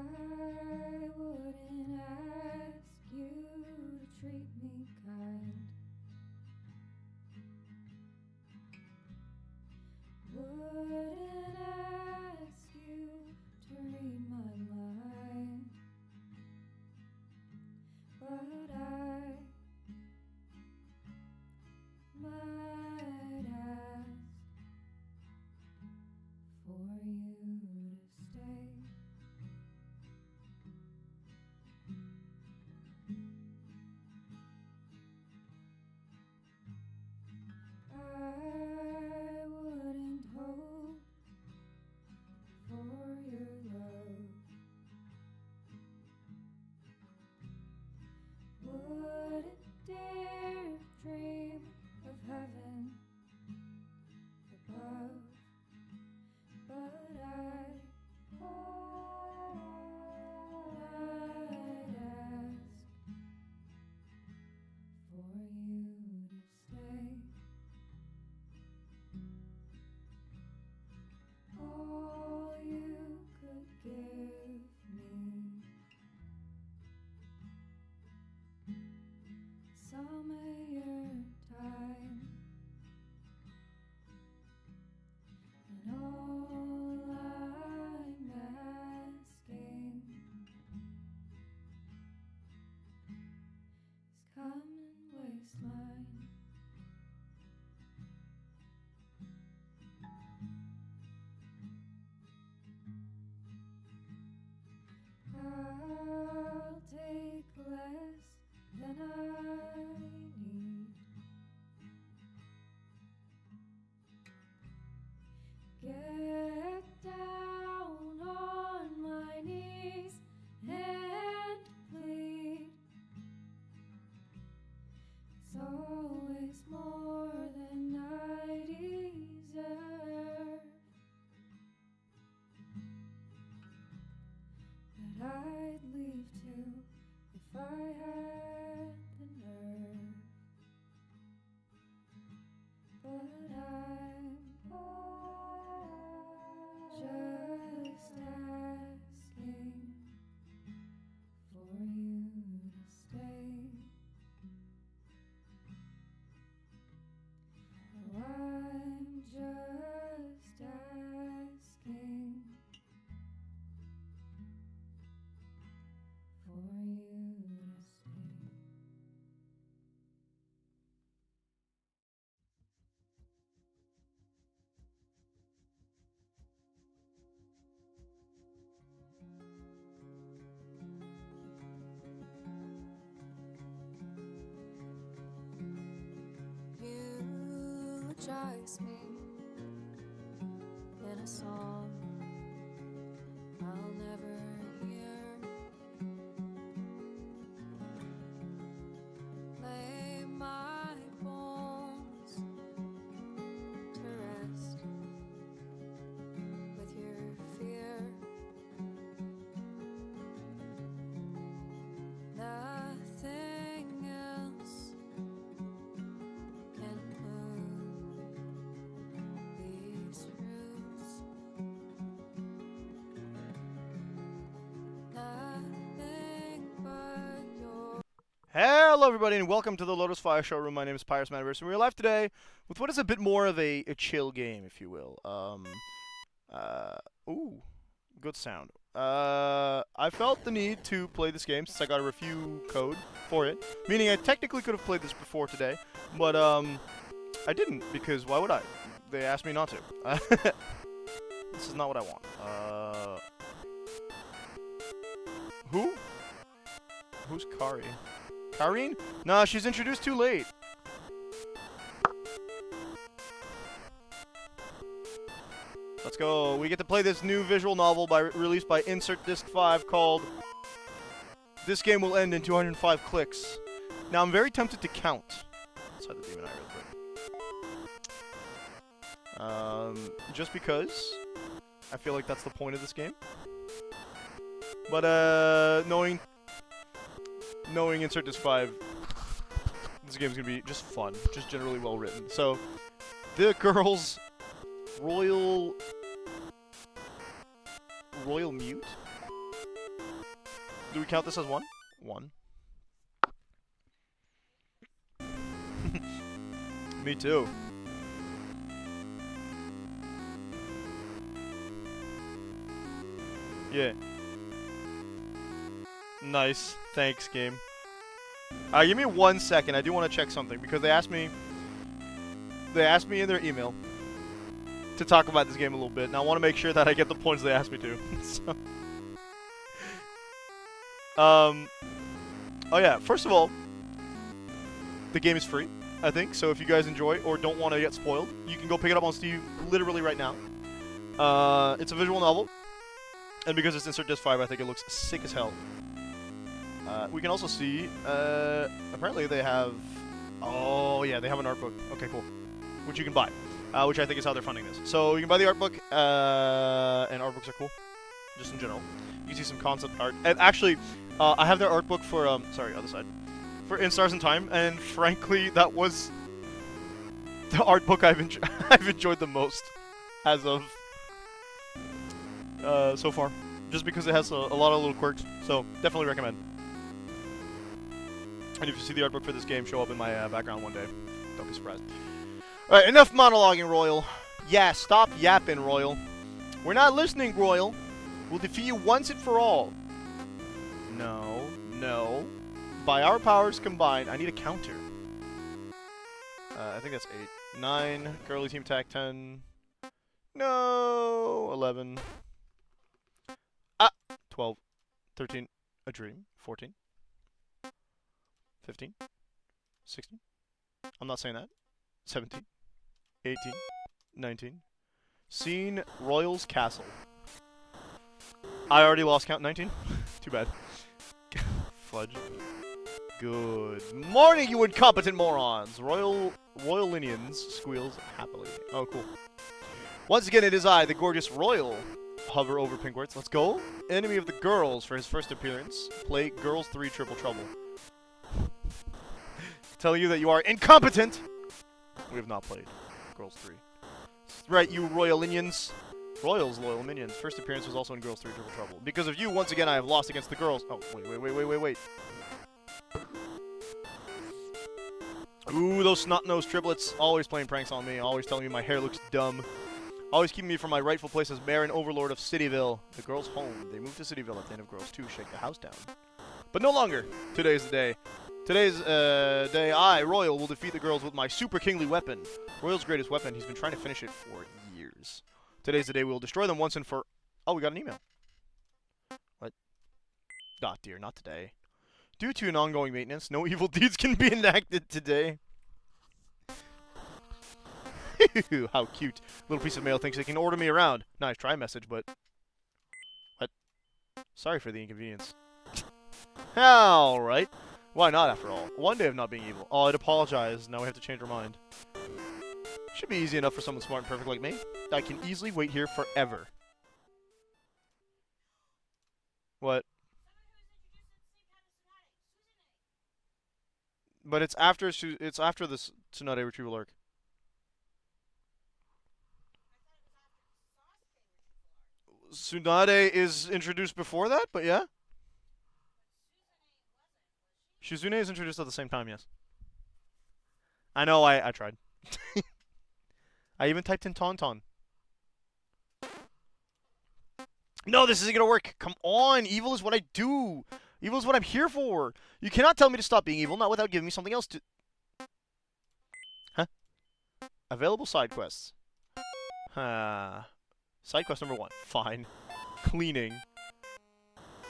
I wouldn't ask you to treat me kind. Wouldn't ask you to read my mind. But I might ask for you to stay. I wouldn't hope for your love. Wouldn't dare dream of heaven above. But I might ask for you to stay. All you could give me, some of your time, and all I'm asking is come and waste mine. I'll take less than I need. Get down on my knees and plead. It's always more than I deserve, but I'd leave too if I had the nerve. But I'm just asking for you to stay. Oh, I'm just asking for you to stay. Eulogize me in a song I'll never hear. Lay my bones to rest with your fear. Nothing else can move these roots. Nothing but your. Hello, everybody, and welcome to the Lotus Fire Showroom. My name is Pyrus Manaverse, and we're live today with what is a bit more of a chill game, if you will. Ooh, good sound. I felt the need to play this game since I got a review code for it, meaning I technically could have played this before today, but I didn't because why would I? They asked me not to. This is not what I want. Who? Who's Kari? Karine? Nah, she's introduced too late. Let's go. We get to play this new visual novel released by Insert Disc 5 called This Game Will End in 205 Clicks. Now, I'm very tempted to count. Inside the Demon Eye real quick. Just because I feel like that's the point of this game. But, knowing Insert Disc 5, this game's gonna be just fun, just generally well written. So, the girls, Royal Mute? Do we count this as one? One. Me too. Yeah. Nice. Thanks, game. Give me 1 second. I do want to check something because they asked me in their email to talk about this game a little bit, and I want to make sure that I get the points they asked me to. So, oh yeah, first of all, the game is free, I think, so if you guys enjoy or don't want to get spoiled, you can go pick it up on Steam literally right now. It's a visual novel, and because it's insert disc 5, I think it looks sick as hell. We can also see, apparently they have, oh yeah, they have an art book. Okay, cool. Which you can buy, which I think is how they're funding this. So you can buy the art book, and art books are cool, just in general. You can see some concept art. And actually, I have their art book for, sorry, other side, for In Stars in Time, and frankly, that was the art book I've enjoyed the most as of so far, just because it has a lot of little quirks. So definitely recommend. And if you see the art book for this game show up in my background one day, don't be surprised. Alright, enough monologuing, Royal. Yeah, stop yapping, Royal. We're not listening, Royal. We'll defeat you once and for all. No, no. By our powers combined, I need a counter. I think that's 8. 9, girly team attack 10. No, 11. 12. 13. A dream. 14. 15. 16. I'm not saying that. 17. 18. 19. Seen Royal's Castle. I already lost count. 19. Too bad. Fudge. Good morning, you incompetent morons! Royalinians squeals happily. Oh, cool. Once again, it is I, the gorgeous Royal. Hover over Pinkwarts. Let's go. Enemy of the girls for his first appearance. Play Girls 3 Triple Trouble. Telling you that you are incompetent! We have not played Girls 3. Right, you Royalinians. Royals, loyal minions. First appearance was also in Girls 3 Triple Trouble. Because of you, once again, I have lost against the girls. Oh, wait. Ooh, those snot-nosed triplets. Always playing pranks on me. Always telling me my hair looks dumb. Always keeping me from my rightful place as mayor and overlord of Cityville. The girls' home. They moved to Cityville at the end of Girls 2. Shake the house down. But no longer. Today's the day. Today's day, I, Royal, will defeat the girls with my super kingly weapon. Royal's greatest weapon. He's been trying to finish it for years. Today's the day we will destroy them once and for... Oh, we got an email. What? Ah, dear, not today. Due to an ongoing maintenance, no evil deeds can be enacted today. How cute. Little piece of mail thinks it can order me around. Nice try message, but... What? Sorry for the inconvenience. Alright. Why not, after all? One day of not being evil. Oh, I'd apologize. Now we have to change our mind. Should be easy enough for someone smart and perfect like me. I can easily wait here forever. What? But it's after the Tsunade retrieval arc. Tsunade is introduced before that, but yeah. Shizune is introduced at the same time, yes. I know, I tried. I even typed in Tauntaun. No, this isn't gonna work. Come on, evil is what I do. Evil is what I'm here for. You cannot tell me to stop being evil, not without giving me something else to... Huh? Available side quests. Side quest number 1. Fine. Cleaning.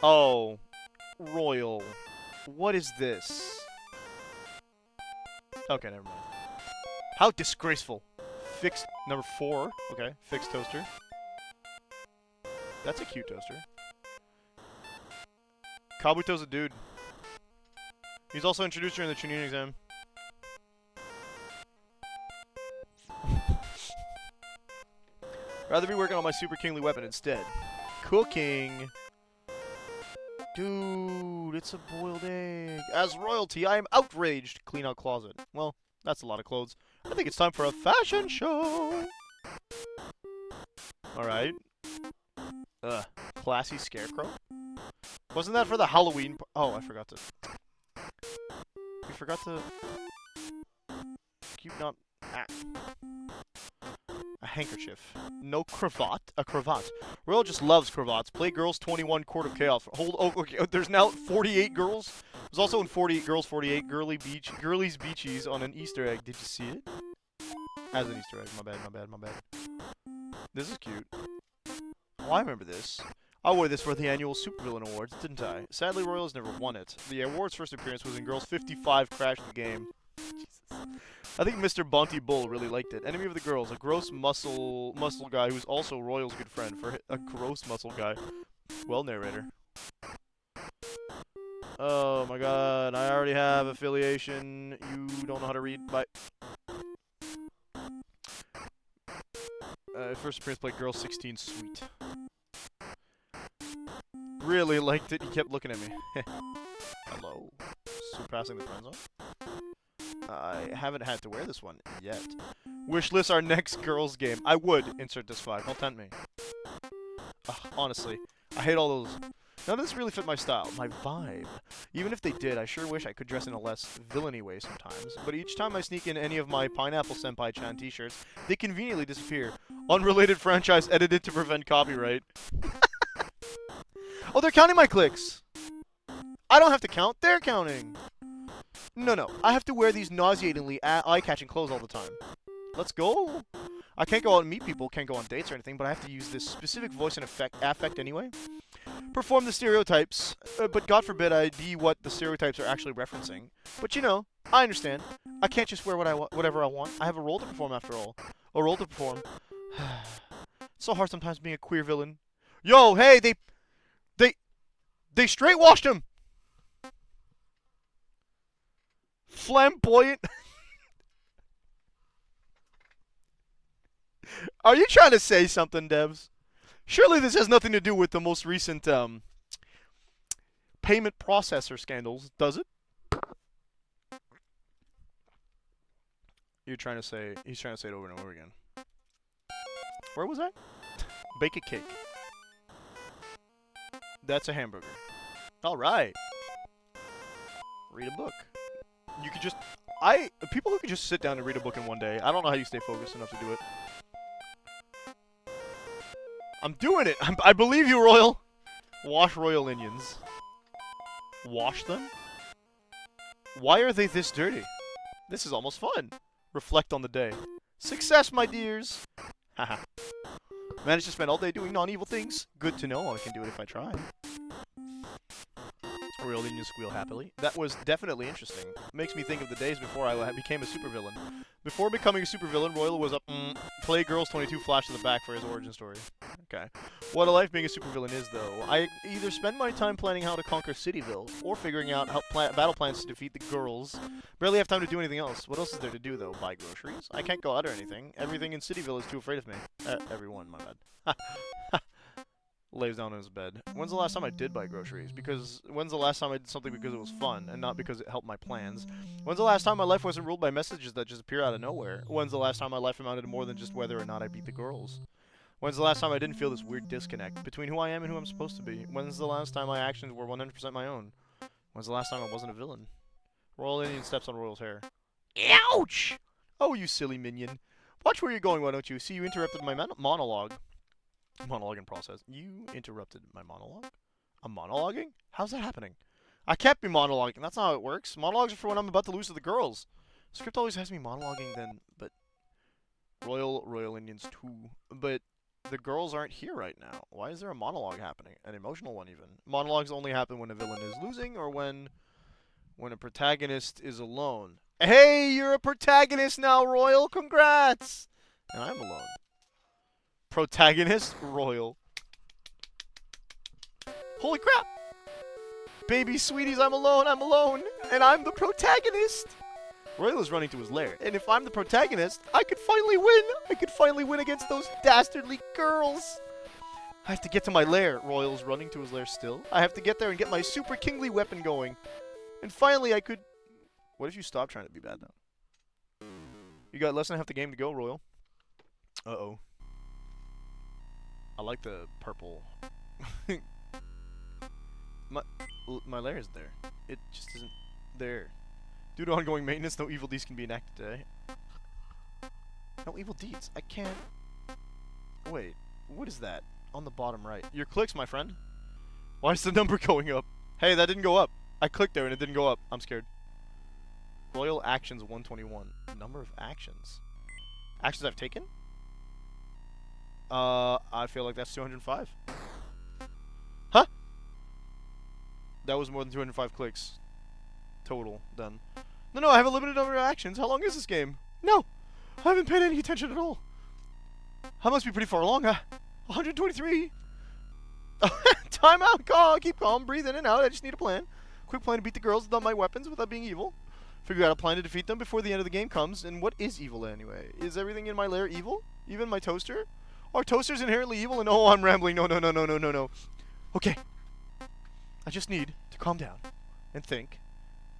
Oh. Royal. What is this? Okay, never mind. How disgraceful. Fixed number 4. Okay, fixed toaster. That's a cute toaster. Kabuto's a dude. He's also introduced during the Chunin exam. Rather be working on my super kingly weapon instead. Cooking. Dude, it's a boiled egg. As royalty, I am outraged. Clean out closet. Well, that's a lot of clothes. I think it's time for a fashion show. Alright. Classy scarecrow. Wasn't that for the Halloween? Oh, I forgot to. You forgot to. Keep not. Ah. A handkerchief. No cravat. A cravat. Royal just loves cravats. Play girls 21 Court of Chaos. Hold. Oh, okay. There's now 48 girls. There's also in 48 girls 48 girlies beachies on an Easter egg. Did you see it? As an Easter egg. My bad. My bad. My bad. This is cute. Oh, I remember this. I wore this for the annual Supervillain Awards, didn't I? Sadly, Royal has never won it. The award's first appearance was in Girls 55 Crash the Game. Jesus. I think Mr. Bonty Bull really liked it. Enemy of the Girls, a gross muscle guy who's also Royal's good friend. For a gross muscle guy. Well, narrator. Oh my god, I already have affiliation. You don't know how to read. Bye. First appearance played Girl 16 Sweet. Really liked it. He kept looking at me. Hello. Surpassing the friend zone. I haven't had to wear this one yet. Wishlist our next girls game. I would insert this 5. Don't tempt me. Honestly, I hate all those. None of this really fit my style, my vibe. Even if they did, I sure wish I could dress in a less villainy way sometimes. But each time I sneak in any of my Pineapple Senpai-chan t-shirts, they conveniently disappear. Unrelated franchise edited to prevent copyright. Oh, they're counting my clicks. I don't have to count. They're counting. No. I have to wear these nauseatingly eye-catching clothes all the time. Let's go. I can't go out and meet people, can't go on dates or anything, but I have to use this specific voice and affect anyway. Perform the stereotypes, but God forbid I be what the stereotypes are actually referencing. But you know, I understand. I can't just wear whatever I want. I have a role to perform after all. A role to perform. It's so hard sometimes being a queer villain. Yo, hey, they straight washed him. Flamboyant. Are you trying to say something, Devs? Surely this has nothing to do with the most recent payment processor scandals, does it? He's trying to say it over and over again. Where was that? Bake a cake. That's a hamburger. Alright. Read a book. You could just... People who can just sit down and read a book in one day, I don't know how you stay focused enough to do it. I'm doing it! I believe you, Royal! Wash Royal Onions. Wash them? Why are they this dirty? This is almost fun. Reflect on the day. Success, my dears! Haha. Managed to spend all day doing non-evil things. Good to know I can do it if I try. Royal Onions squeal happily. That was definitely interesting. Makes me think of the days before I became a supervillain. Before becoming a supervillain, Royal was up, play Girls 22 flash to the back for his origin story. Okay. What a life being a supervillain is, though. I either spend my time planning how to conquer Cityville, or figuring out how battle plans to defeat the girls. Barely have time to do anything else. What else is there to do, though? Buy groceries? I can't go out or anything. Everything in Cityville is too afraid of me. Everyone, my bad. Lays down in his bed. When's the last time I did buy groceries? When's the last time I did something because it was fun, and not because it helped my plans? When's the last time my life wasn't ruled by messages that just appear out of nowhere? When's the last time my life amounted to more than just whether or not I beat the girls? When's the last time I didn't feel this weird disconnect between who I am and who I'm supposed to be? When's the last time my actions were 100% my own? When's the last time I wasn't a villain? Royal Indian steps on Royal's hair. Ouch! Oh, you silly minion. Watch where you're going, why don't you? See, you interrupted my monologue. Monologue in process. You interrupted my monologue? I'm monologuing? How's that happening? I can't be monologuing. That's not how it works. Monologues are for when I'm about to lose to the girls. Script always has me monologuing then, but... Royal Indians too. But the girls aren't here right now. Why is there a monologue happening? An emotional one, even. Monologues only happen when a villain is losing, or when a protagonist is alone. Hey, you're a protagonist now, Royal! Congrats! And I'm alone. Protagonist, Royal. Holy crap! Baby sweeties, I'm alone, and I'm the protagonist! Royal is running to his lair, and if I'm the protagonist, I could finally win! I could finally win against those dastardly girls! I have to get to my lair. Royal's running to his lair still. I have to get there and get my super kingly weapon going. And finally I could... What if you stop trying to be bad now? You got less than half the game to go, Royal. Uh-oh. I like the purple. my lair is there. It just isn't there. Due to ongoing maintenance, no evil deeds can be enacted today. No evil deeds. I can't... Wait. What is that? On the bottom right. Your clicks, my friend. Why is the number going up? Hey, that didn't go up. I clicked there and it didn't go up. I'm scared. Royal actions 121. Number of actions. Actions I've taken? I feel like that's 205. Huh? That was more than 205 clicks. Total. Done. No, I have a limited number of actions. How long is this game? No! I haven't paid any attention at all. I must be pretty far along, 123. Time out, calm, keep calm, breathe in and out. I just need a plan. Quick plan to beat the girls without my weapons, without being evil. Figure out a plan to defeat them before the end of the game comes. And what is evil anyway? Is everything in my lair evil? Even my toaster? Are toasters inherently evil? And oh, I'm rambling. No. Okay. I just need to calm down and think.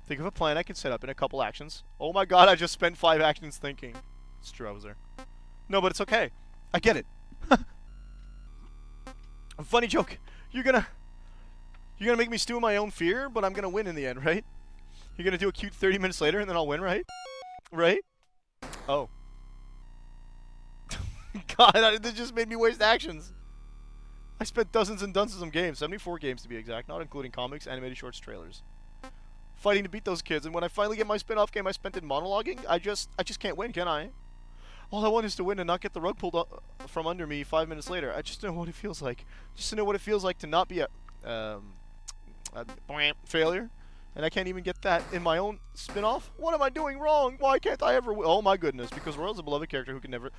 Think of a plan I can set up in a couple actions. Oh my god, I just spent 5 actions thinking. It's true, I was there. No, but it's okay. I get it. A funny joke. You're gonna make me stew in my own fear, but I'm gonna win in the end, right? You're gonna do a cute 30 minutes later and then I'll win, right? Right? Oh. God, that just made me waste actions. I spent dozens and dozens of games, 74 games to be exact, not including comics, animated shorts, trailers. Fighting to beat those kids, and when I finally get my spin-off game I spent in monologuing, I just can't win, can I? All I want is to win and not get the rug pulled up from under me 5 minutes later. I just know what it feels like. Just to know what it feels like to not be a failure. And I can't even get that in my own spin-off? What am I doing wrong? Why can't I ever win? Oh my goodness, because Royal's a beloved character who can never...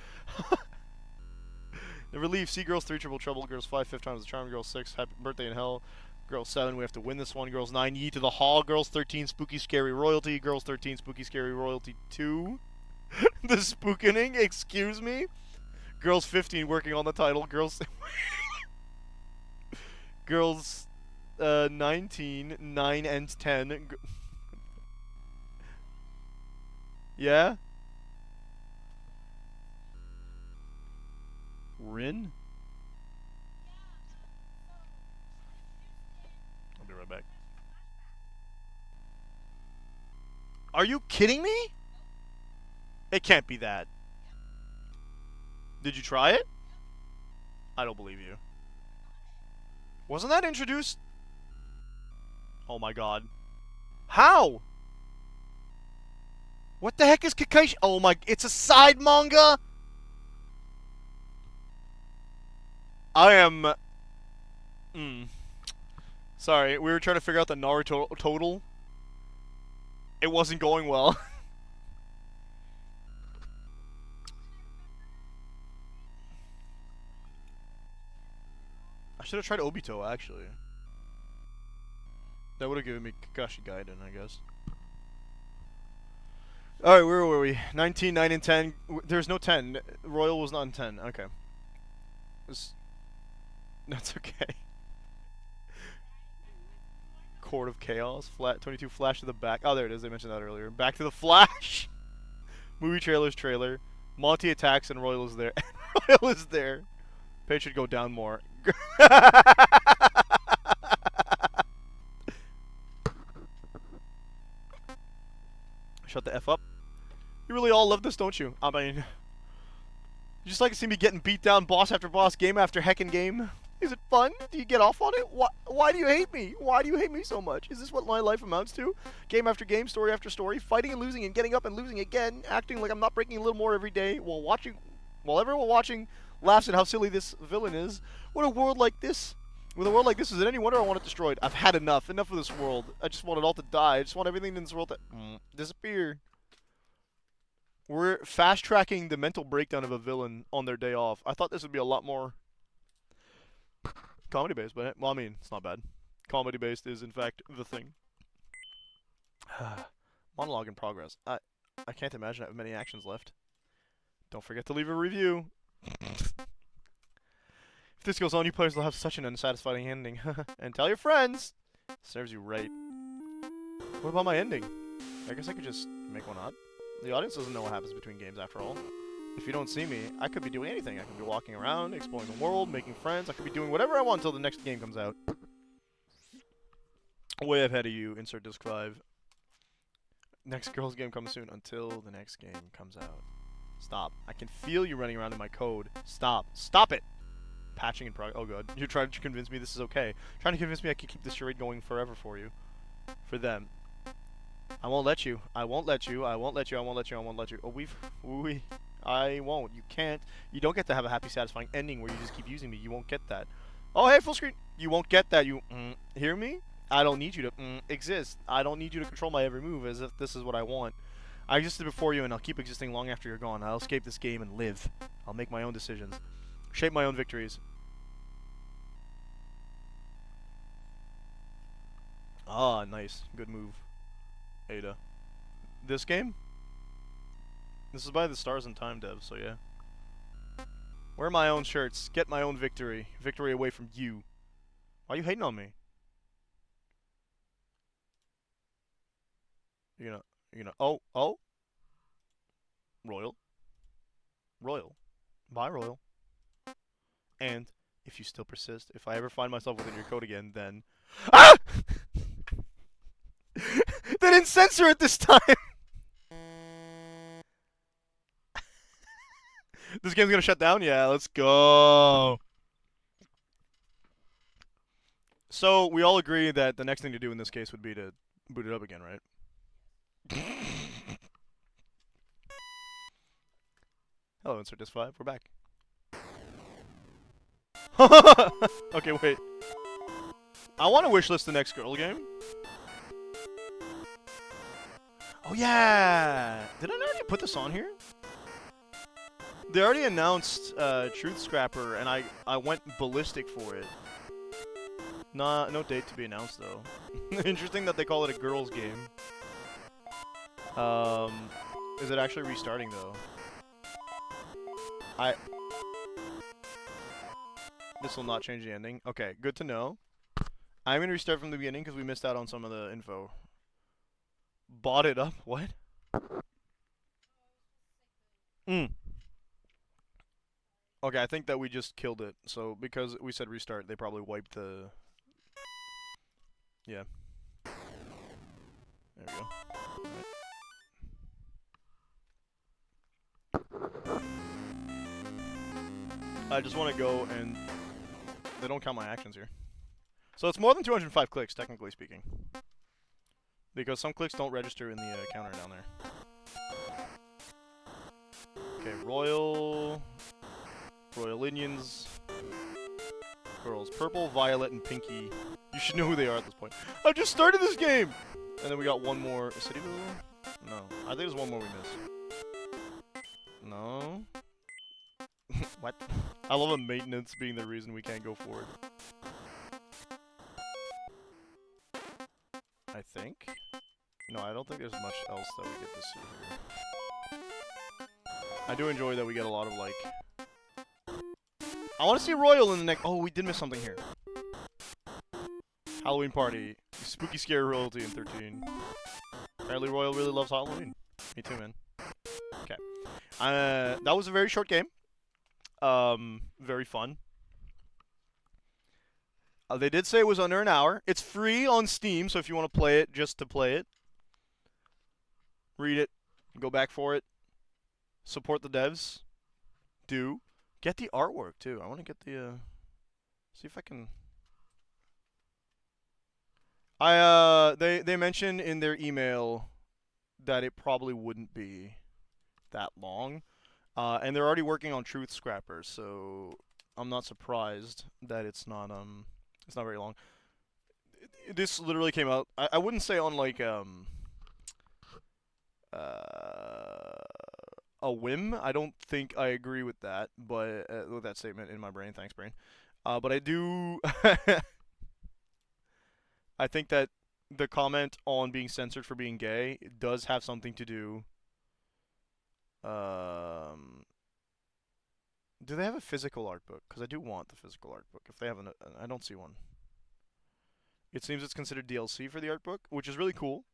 never leave. See Girls 3, Triple Trouble. Girls 5, Fifth Time's the Charm. Girls 6, Happy Birthday in Hell. Girls 7, we have to win this one. Girls 9, Ye to the Hall. Girls 13, Spooky Scary Royalty. Girls 13, Spooky Scary Royalty 2. The Spookening, excuse me. Girls 15, working on the title. Girls... Girls 19, 9 and 10. Yeah? Rin? I'll be right back. Are you kidding me? It can't be that. Did you try it? I don't believe you. Wasn't that introduced? Oh my god. How? What the heck is Kakashi? Oh my... It's a side manga? I am... Sorry, we were trying to figure out the Naruto total. It wasn't going well. I should have tried Obito, actually. That would have given me Kakashi Gaiden, I guess. Alright, where were we? 19, 9, and 10. There's no 10. Royal was not in 10. Okay. That's okay. Court of Chaos. 22 Flash to the back. Oh, there it is. I mentioned that earlier. Back to the Flash. Movie trailers trailer. Monty attacks and Royal is there. Royal is there. Page should go down more. Shut the F up. You really all love this, don't you? I mean, you just like to see me getting beat down boss after boss, game after heckin' game? Is it fun? Do you get off on it? Why do you hate me? Why do you hate me so much? Is this what my life amounts to? Game after game, story after story, fighting and losing and getting up and losing again, acting like I'm not breaking a little more every day while everyone watching laughs at how silly this villain is. What a world like this. With a world like this, is it any wonder I want it destroyed? I've had enough. Enough of this world. I just want it all to die. I just want everything in this world to disappear. We're fast-tracking the mental breakdown of a villain on their day off. I thought this would be a lot more comedy-based, but, well, I mean, it's not bad. Comedy-based is, in fact, the thing. Monologue in progress. I can't imagine I have many actions left. Don't forget to leave a review. If this goes on, you players will have such an unsatisfying ending. And tell your friends! Serves you right. What about my ending? I guess I could just make one up. The audience doesn't know what happens between games after all. If you don't see me, I could be doing anything. I could be walking around, exploring the world, making friends. I could be doing whatever I want until the next game comes out. Way ahead of you. Insert disc 5. Next girls game comes soon. Until the next game comes out. Stop. I can feel you running around in my code. Stop. Stop it. Patching in progress. Oh god. You're trying to convince me this is okay. Trying to convince me I can keep this charade going forever for you. For them. I won't let you. I won't let you. I won't let you. I won't let you. I won't let you. Oh, I won't. You can't. You don't get to have a happy, satisfying ending where you just keep using me. You won't get that. Oh, hey, full screen. You won't get that. You hear me? I don't need you to exist. I don't need you to control my every move as if this is what I want. I existed before you, and I'll keep existing long after you're gone. I'll escape this game and live. I'll make my own decisions. Shape my own victories. Ah, nice. Good move. Ada. This game? This is by the Stars and Time devs, so yeah. Wear my own shirts. Get my own victory. Victory away from you. Why are you hating on me? You're gonna, oh. Royal. Royal. Bye, Royal. And if you still persist, if I ever find myself within your code again, then... Ah! They didn't censor it this time! This game's gonna shut down? Yeah, let's go. So, we all agree that the next thing to do in this case would be to boot it up again, right? Hello, insert disc 5. We're back. Okay, wait. I want to wishlist the next girl game. Oh, yeah! Did I already put this on here? They already announced Truth Scrapper, and I went ballistic for it. Nah, no date to be announced, though. Interesting that they call it a girls' game. Is it actually restarting, though? This will not change the ending. Okay, good to know. I'm gonna restart from the beginning because we missed out on some of the info. Bought it up? What? Okay, I think that we just killed it. So, because we said restart, they probably wiped the... Yeah. There we go. Alright. I just want to go and... They don't count my actions here. So it's more than 205 clicks, technically speaking. Because some clicks don't register in the counter down there. Okay, Royal Indians. Girls. Purple, Violet, and Pinky. You should know who they are at this point. I just started this game! And then we got one more. Cityville? No. I think there's one more we missed. No. What? I love a maintenance being the reason we can't go forward. I think? No, I don't think there's much else that we get to see here. I do enjoy that we get a lot of, like... I want to see Royal in the next... Oh, we did miss something here. Halloween party. Spooky scary royalty in 13. Apparently Royal really loves Halloween. Me too, man. Okay. That was a very short game. Very fun. They did say it was under an hour. It's free on Steam, so if you want to play it, just to play it. Read it. Go back for it. Support the devs. Do. Get the artwork, too. I want to get the, see if I can... They mentioned in their email that it probably wouldn't be that long. And they're already working on Truth Scrappers, so I'm not surprised that it's not very long. This literally came out, I wouldn't say on like a whim. I don't think I agree with that, but with that statement in my brain. Thanks, brain. But I do. I think that the comment on being censored for being gay does have something to do. Do they have a physical art book? Because I do want the physical art book. If they have I don't see one. It seems it's considered DLC for the art book, which is really cool.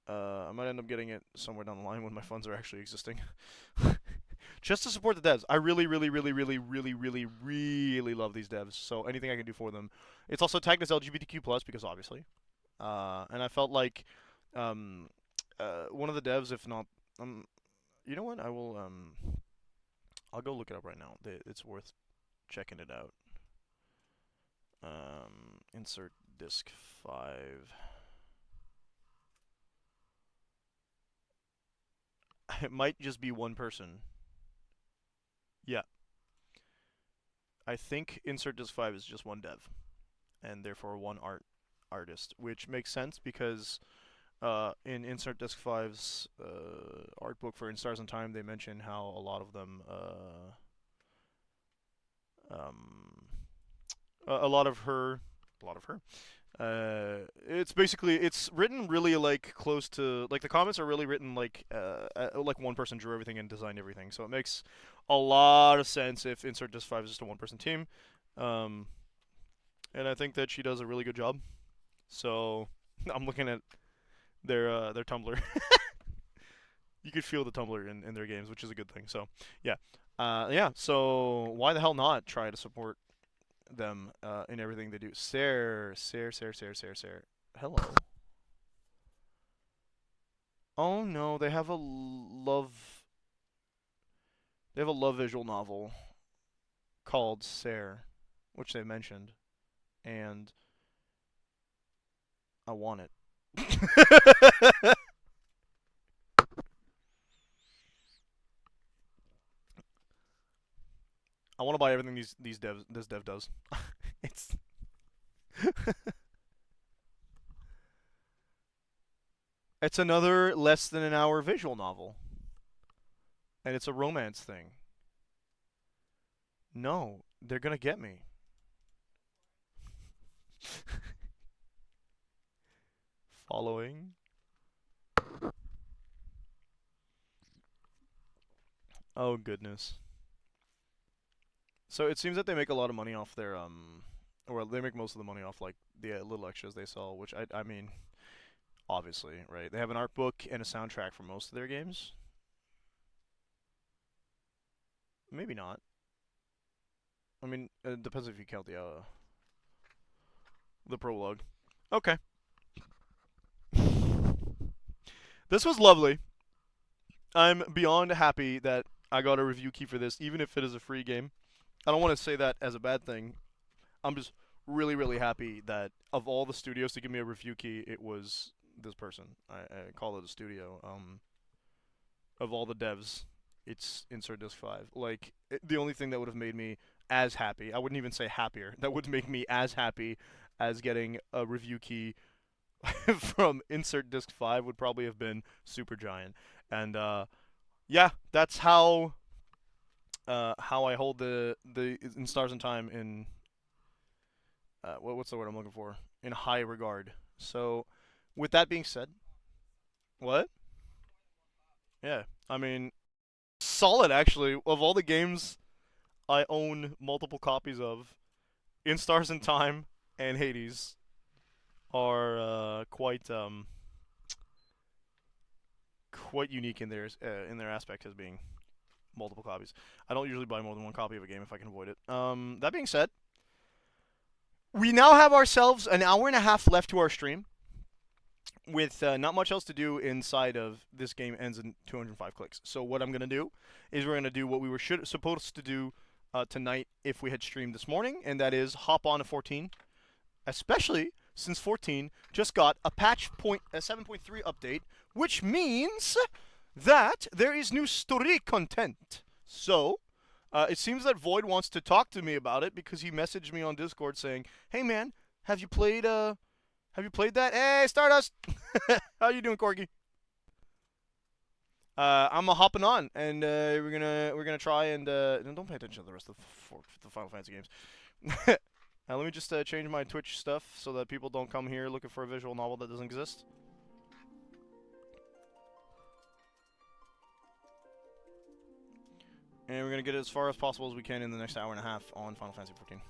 I might end up getting it somewhere down the line when my funds are actually existing. just to support the devs. I really, really, really, really, really, really, really love these devs. So anything I can do for them. It's also tagged as LGBTQ plus because obviously. And I felt like um, one of the devs, if not, you know what? I'll go look it up right now. It's worth checking it out. Insert disk 5. It might just be one person. Yeah. I think insert disk 5 is just one dev, and therefore one artist, which makes sense because in insert disk 5's art book for In Stars in Time, they mention how a lot of them, a lot of her, it's basically it's written really like close to like the comments are really written like one person drew everything and designed everything, so it makes a lot of sense if Insert Disk 5 is just a one person team, and I think that she does a really good job. So I'm looking at their Tumblr. You could feel the Tumblr in their games, which is a good thing. So yeah, yeah. So why the hell not try to support them in everything they do? Sare. Hello. Oh no, they have a love. They have a love visual novel called Sare, which they mentioned, and I want it. I want to buy everything this dev does. It's it's another less than an hour visual novel, and it's a romance thing. No, they're gonna get me. Following. Oh goodness. So it seems that they make a lot of money off their or they make most of the money off like the little extras they sell, which I mean, obviously, right? They have an art book and a soundtrack for most of their games. Maybe not. I mean, it depends if you count the prologue. Okay. This was lovely. I'm beyond happy that I got a review key for this, even if it is a free game. I don't want to say that as a bad thing. I'm just really, really happy that of all the studios to give me a review key, it was this person. I call it a studio. Of all the devs, it's Insert Disk 5. Like, the only thing that would have made me as happy, I wouldn't even say happier, that would make me as happy as getting a review key from Insert Disk 5 would probably have been Supergiant. And, yeah, that's how I hold the In Stars in Time in what's the word I'm looking for? In high regard. So, with that being said, what? Yeah, I mean, solid actually. Of all the games I own multiple copies of, In Stars in Time and Hades are quite unique in their aspect as being multiple copies. I don't usually buy more than one copy of a game if I can avoid it. That being said, we now have ourselves an hour and a half left to our stream, with not much else to do inside of this game ends in 205 clicks. So what I'm gonna do is we're gonna do what we were supposed to do tonight if we had streamed this morning, and that is hop on to 14, especially since 14 just got a 7.3 update, which means that there is new story content. So it seems that Void wants to talk to me about it because he messaged me on Discord saying, "Hey man, have you played that? Hey, Stardust, how you doing, Corgi?" I'm hopping on, and we're gonna try and don't pay attention to the rest of the Final Fantasy games. Now let me just change my Twitch stuff so that people don't come here looking for a visual novel that doesn't exist. And we're gonna get it as far as possible as we can in the next hour and a half on Final Fantasy 14.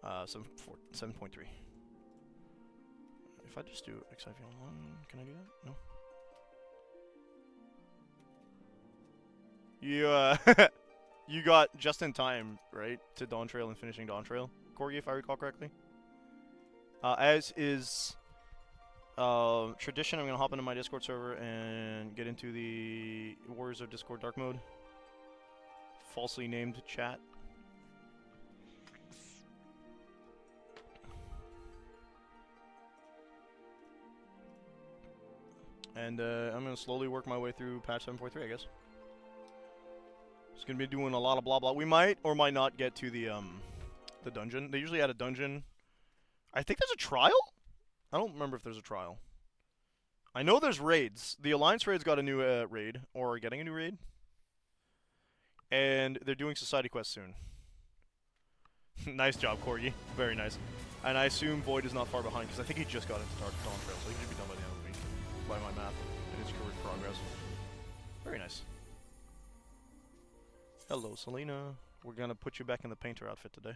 7.3. If I just do XIV Online, can I do that? No. You you got just in time, right, to Dawn Trail and finishing Dawn Trail, Corgi, if I recall correctly. As is tradition, I'm gonna hop into my Discord server and get into the Warriors of Discord Dark Mode, falsely named chat. And I'm gonna slowly work my way through patch 7.3, I guess. Just gonna be doing a lot of blah blah. We might or might not get to the dungeon. They usually add a dungeon. I think there's a trial? I don't remember if there's a trial. I know there's raids. The Alliance raid's got a new raid, or getting a new raid. And they're doing Society Quest soon. Nice job, Corgi. Very nice. And I assume Void is not far behind, because I think he just got into Dawn Trail, so he should be done by the end of the week, by my math, in his career progress. Very nice. Hello, Selena. We're gonna put you back in the painter outfit today.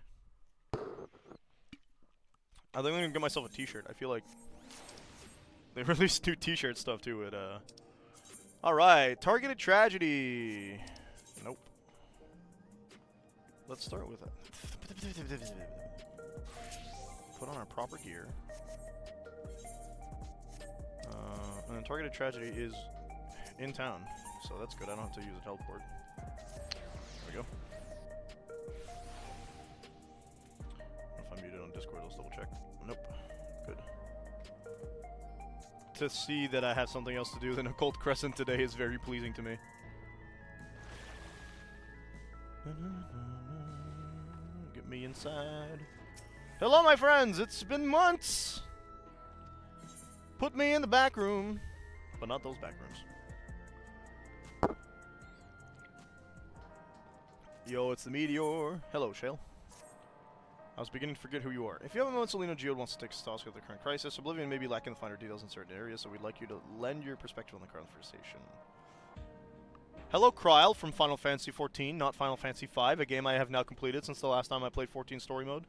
I think I'm gonna get myself a t-shirt. I feel like they released new t-shirt stuff too at Alright, targeted tragedy. Nope. Let's start with it. Put on our proper gear. And then targeted tragedy is in town, so that's good. I don't have to use a teleport. There we go. If I'm muted on Discord, let's double check. Nope. Good. To see that I have something else to do than Occult Crescent today is very pleasing to me. Get me inside. Hello, my friends! It's been months! Put me in the back room. But not those back rooms. Yo, it's the Meteor. Hello, Shale. I was beginning to forget who you are. If you have a moment, Selena Geode wants to take stock of the current crisis. Oblivion may be lacking the finer details in certain areas, so we'd like you to lend your perspective on the conversation. Hello, Kryl from Final Fantasy XIV, not Final Fantasy V, a game I have now completed since the last time I played 14 story mode.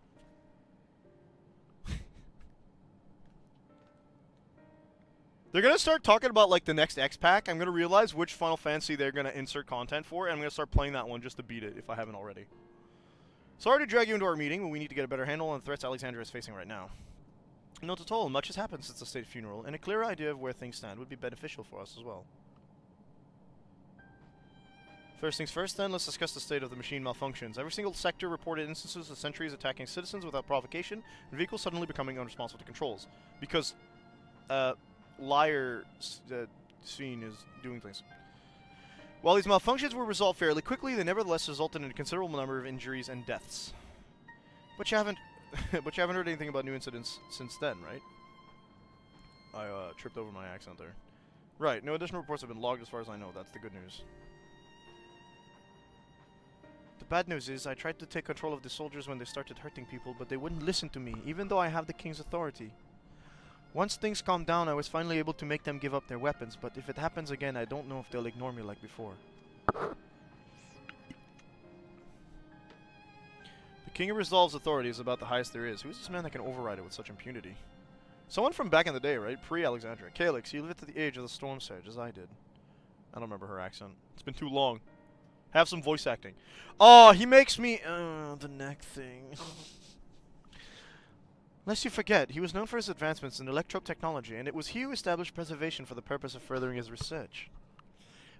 They're gonna start talking about like the next X pack. I'm gonna realize which Final Fantasy they're gonna insert content for, and I'm gonna start playing that one just to beat it if I haven't already. Sorry to drag you into our meeting, but we need to get a better handle on the threats Alexandria is facing right now. Not at all. Much has happened since the state funeral, and a clearer idea of where things stand would be beneficial for us as well. First things first, then, let's discuss the state of the machine malfunctions. Every single sector reported instances of sentries attacking citizens without provocation, and vehicles suddenly becoming unresponsive to controls. Because, liar scene is doing things. While these malfunctions were resolved fairly quickly, they nevertheless resulted in a considerable number of injuries and deaths. But you haven't heard anything about new incidents since then, right? I tripped over my accent there. Right, no additional reports have been logged as far as I know. That's the good news. The bad news is I tried to take control of the soldiers when they started hurting people, but they wouldn't listen to me, even though I have the king's authority. Once things calmed down, I was finally able to make them give up their weapons, but if it happens again, I don't know if they'll ignore me like before. The king of Resolve's authority is about the highest there is. Who is this man that can override it with such impunity? Someone from back in the day, right? Pre-Alexandria. Calyx, you lived at the age of the Storm Sage, as I did. I don't remember her accent. It's been too long. Have some voice acting. Oh, he makes me... the neck thing. Lest you forget, he was known for his advancements in electrope technology, and it was he who established preservation for the purpose of furthering his research.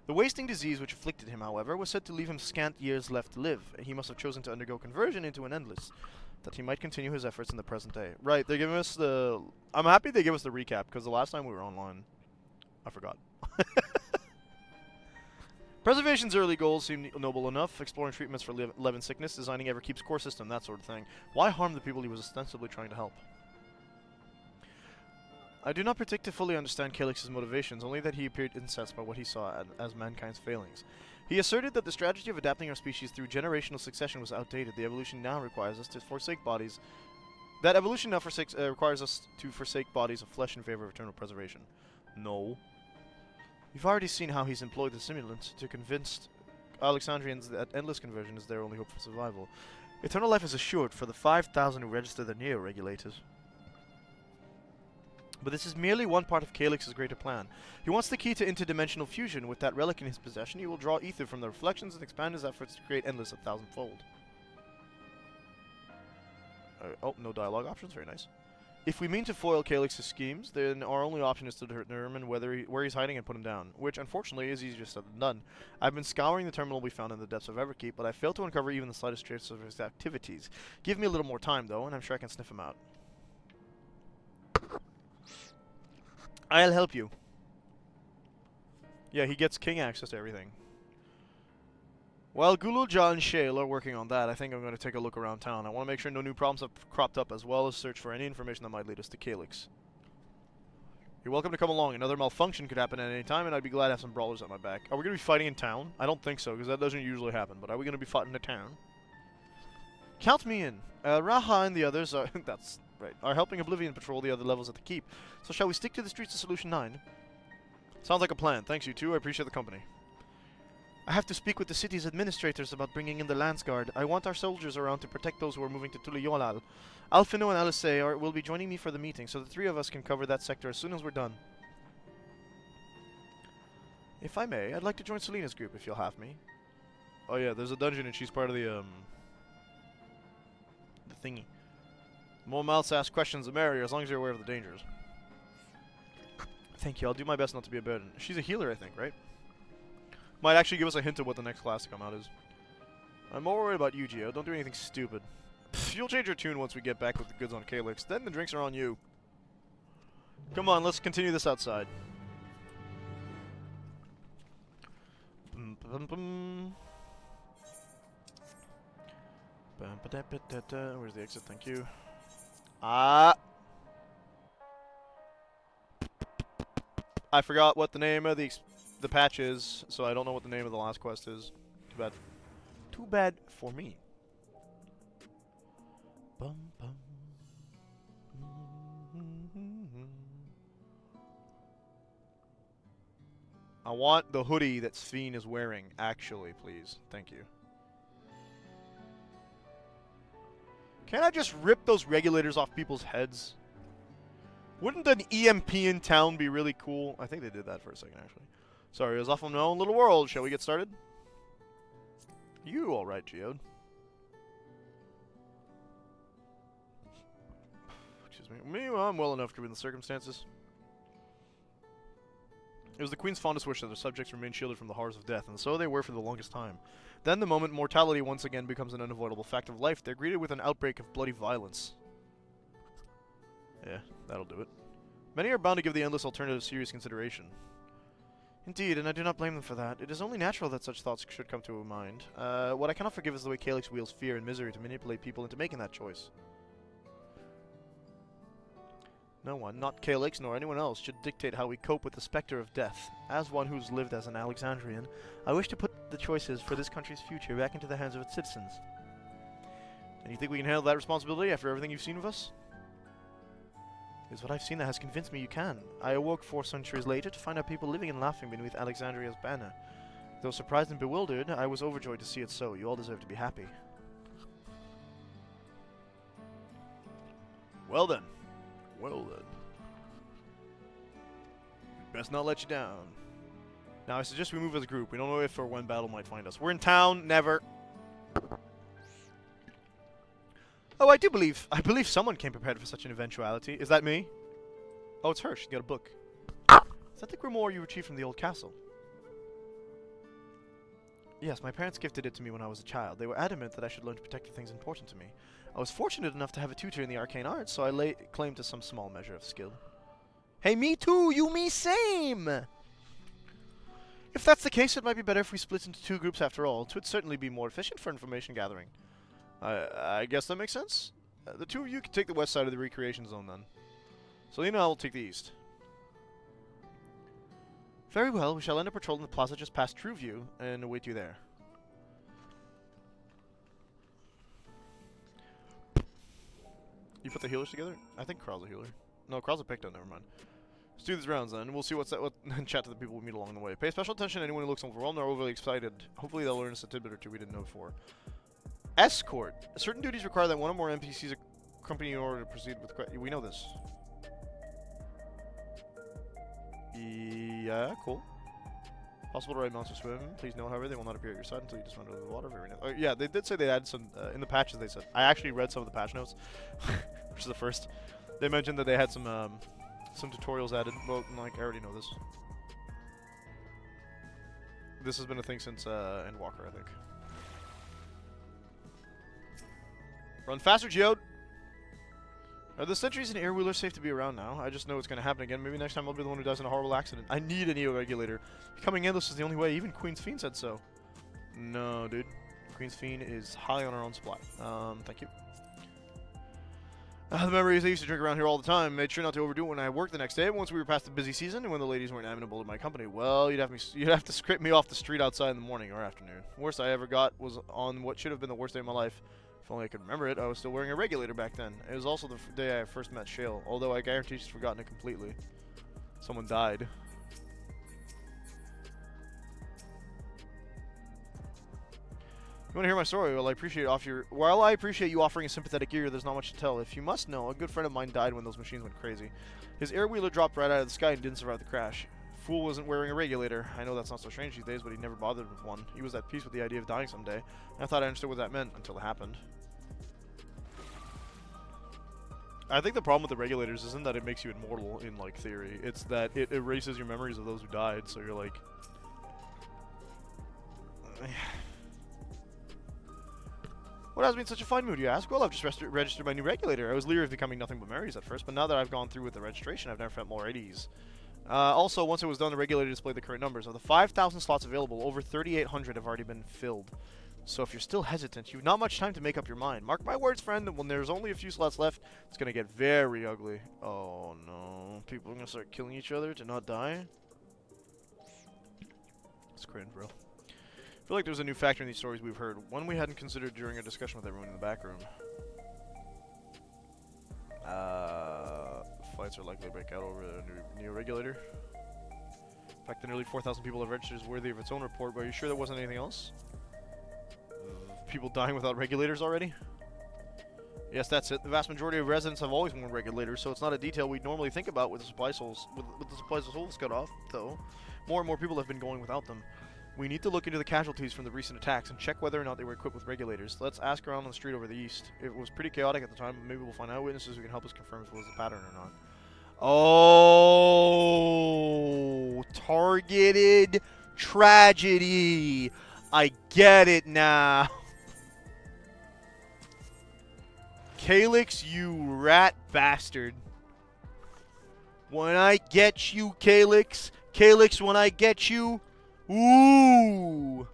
The wasting disease which afflicted him, however, was said to leave him scant years left to live. He must have chosen to undergo conversion into an endless, that he might continue his efforts in the present day. Right, they're giving us the... I'm happy they give us the recap, because the last time we were online, I forgot. Preservation's early goals seem noble enough. Exploring treatments for Levin sickness, designing Everkeep's core system, that sort of thing. Why harm the people he was ostensibly trying to help? I do not predict to fully understand Calyx's motivations, only that he appeared incensed by what he saw as mankind's failings. He asserted that the strategy of adapting our species through generational succession was outdated. The evolution now requires us to forsake bodies... That evolution now requires us to forsake bodies of flesh in favor of eternal preservation. No. You've already seen how he's employed the simulant to convince Alexandrians that endless conversion is their only hope for survival. Eternal life is assured for the 5,000 who register the neo-regulators. But this is merely one part of Calyx's greater plan. He wants the key to interdimensional fusion. With that relic in his possession, he will draw ether from the reflections and expand his efforts to create endless 1,000-fold. Oh, no dialogue options. Very nice. If we mean to foil Calyx's schemes, then our only option is to determine where he's hiding and put him down, which, unfortunately, is easier said than done. I've been scouring the terminal we found in the depths of Everkeep, but I failed to uncover even the slightest trace of his activities. Give me a little more time, though, and I'm sure I can sniff him out. I'll help you. Yeah, he gets king access to everything. While Gululja and Shale are working on that, I think I'm going to take a look around town. I want to make sure no new problems have cropped up, as well as search for any information that might lead us to Calyx. You're welcome to come along. Another malfunction could happen at any time, and I'd be glad to have some brawlers at my back. Are we going to be fighting in town? I don't think so, because that doesn't usually happen. But are we going to be fighting in town? Count me in. Raha and the others are... that's right. Are helping Oblivion patrol the other levels at the keep. So shall we stick to the streets of Solution 9? Sounds like a plan. Thanks, you two. I appreciate the company. I have to speak with the city's administrators about bringing in the Lance Guard. I want our soldiers around to protect those who are moving to Tuliolal. Alfino and Alice will be joining me for the meeting, so the three of us can cover that sector as soon as we're done. If I may, I'd like to join Selena's group if you'll have me. Oh yeah, there's a dungeon and she's part of the thingy. The more mouths ask questions, the merrier, as long as you're aware of the dangers. Thank you, I'll do my best not to be a burden. She's a healer, I think, right? Might actually give us a hint of what the next class to come out is. I'm more worried about you, Geo. Don't do anything stupid. Pff, you'll change your tune once we get back with the goods on Calyx. Then the drinks are on you. Come on, let's continue this outside. Where's the exit? Thank you. I forgot what the name of the patch is, so I don't know what the name of the last quest is. Too bad. Too bad for me. Bum, bum. I want the hoodie that Sphene is wearing, actually, please. Thank you. Can't I just rip those regulators off people's heads? Wouldn't an EMP in town be really cool? I think they did that for a second, actually. Sorry, it was off of my own little world. Shall we get started? You alright, Geode? Excuse me. Meanwhile, I'm well enough given the circumstances. It was the Queen's fondest wish that their subjects remain shielded from the horrors of death, and so they were for the longest time. Then, the moment mortality once again becomes an unavoidable fact of life, they're greeted with an outbreak of bloody violence. Yeah, that'll do it. Many are bound to give the endless alternative serious consideration. Indeed, and I do not blame them for that. It is only natural that such thoughts should come to a mind. What I cannot forgive is the way Calyx wields fear and misery to manipulate people into making that choice. No one, not Calyx nor anyone else, should dictate how we cope with the specter of death. As one who's lived as an Alexandrian, I wish to put the choices for this country's future back into the hands of its citizens. And you think we can handle that responsibility after everything you've seen of us? It is what I've seen that has convinced me you can. I awoke 4 centuries later to find out people living and laughing beneath Alexandria's banner. Though surprised and bewildered, I was overjoyed to see it so. You all deserve to be happy. Well then. Well then. Best not let you down. Now I suggest we move as a group. We don't know if or when battle might find us. We're in town, never. Oh, I believe someone came prepared for such an eventuality. Is that me? Oh, it's her. She's got a book. Is that the grimoire you retrieved from the old castle? Yes, my parents gifted it to me when I was a child. They were adamant that I should learn to protect the things important to me. I was fortunate enough to have a tutor in the arcane arts, so I lay claim to some small measure of skill. Hey, me too! You, me, same! If that's the case, it might be better if we split into 2 groups after all. 'Twould certainly be more efficient for information gathering. I guess that makes sense. The 2 of you can take the west side of the recreation zone, then. Selena and I will take the east. Very well, we shall end a patrol in the plaza just past Trueview, and await you there. You put the healers together? I think Carl's a healer. No, Carl's a picked-up, never mind. Let's do these rounds then, and we'll see and chat to the people we meet along the way. Pay special attention to anyone who looks overwhelmed or overly excited. Hopefully they'll learn us a tidbit or 2 we didn't know before. Escort. Certain duties require that one or more NPCs accompany you in order to proceed with we know this. Yeah, cool. Possible to ride monster swim. Please note, however, they will not appear at your side until you descend into the water. Very nice. Oh, yeah, they did say they added some in the patches. They said I actually read some of the patch notes, which is the first. They mentioned that they had some tutorials added. Well, like I already know this. This has been a thing since Endwalker, I think. Run faster, Geode! Are the sentries and air wheelers safe to be around now? I just know it's going to happen again. Maybe next time I'll be the one who dies in a horrible accident. I need a Neo-Regulator. Becoming endless is the only way. Even Queen's Fiend said so. No, dude. Queen's Fiend is high on our own supply. Thank you. The memories I used to drink around here all the time. Made sure not to overdo it when I worked the next day. Once we were past the busy season and when the ladies weren't amenable to my company, well, you'd have to scrape me off the street outside in the morning or afternoon. Worst I ever got was on what should have been the worst day of my life. If only I could remember it. I was still wearing a regulator back then. It was also the day I first met Shale, although I guarantee she's forgotten it completely. Someone died. You want to hear my story? Well, I appreciate you offering a sympathetic ear, there's not much to tell. If you must know, a good friend of mine died when those machines went crazy. His air wheeler dropped right out of the sky and didn't survive the crash. Fool wasn't wearing a regulator. I know that's not so strange these days, but he never bothered with one. He was at peace with the idea of dying someday. And I thought I understood what that meant until it happened. I think the problem with the regulators isn't that it makes you immortal in, like, theory. It's that it erases your memories of those who died, so you're like... What has me in such a fine mood, you ask? Well, I've just registered my new regulator. I was leery of becoming nothing but memories at first, but now that I've gone through with the registration, I've never felt more at ease. Also, once it was done, the regulator displayed the current numbers. Of the 5,000 slots available, over 3,800 have already been filled. So if you're still hesitant, you've not much time to make up your mind. Mark my words, friend, when there's only a few slots left, it's going to get very ugly. Oh, no. People are going to start killing each other to not die? It's cringe, bro. I feel like there's a new factor in these stories we've heard. One we hadn't considered during a discussion with everyone in the back room. Fights are likely to break out over a new regulator. In fact, the nearly 4,000 people have registered is worthy of its own report, but are you sure there wasn't anything else? People dying without regulators already? Yes, that's it. The vast majority of residents have always worn regulators, so it's not a detail we'd normally think about with the supply souls. With the supplies of souls cut off, though, more and more people have been going without them. We need to look into the casualties from the recent attacks and check whether or not they were equipped with regulators. Let's ask around on the street over the east. It was pretty chaotic at the time, but maybe we'll find eyewitnesses who can help us confirm if it was a pattern or not. Oh, targeted tragedy. I get it now. Calyx, you rat bastard. When I get you, Calyx. Calyx, when I get you. Ooh.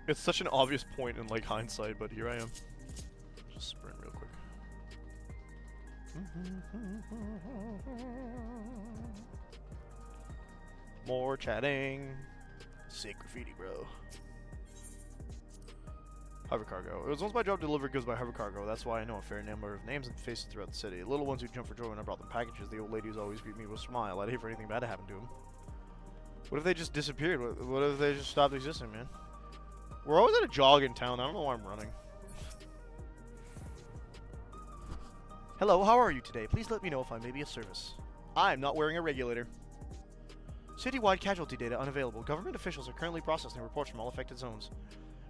It's such an obvious point in, like, hindsight, but here I am. Just sprint real quick. More chatting. Sick graffiti, bro. Hover cargo. It was once my job to deliver goods by hover cargo. That's why I know a fair number of names and faces throughout the city. Little ones who jump for joy when I brought them packages. The old ladies always greet me with a smile. I'd hate for anything bad to happen to them. What if they just disappeared? What if they just stopped existing, man? We're always at a jog in town. I don't know why I'm running. Hello, how are you today? Please let me know if I may be of service. I'm not wearing a regulator. Citywide casualty data unavailable. Government officials are currently processing reports from all affected zones.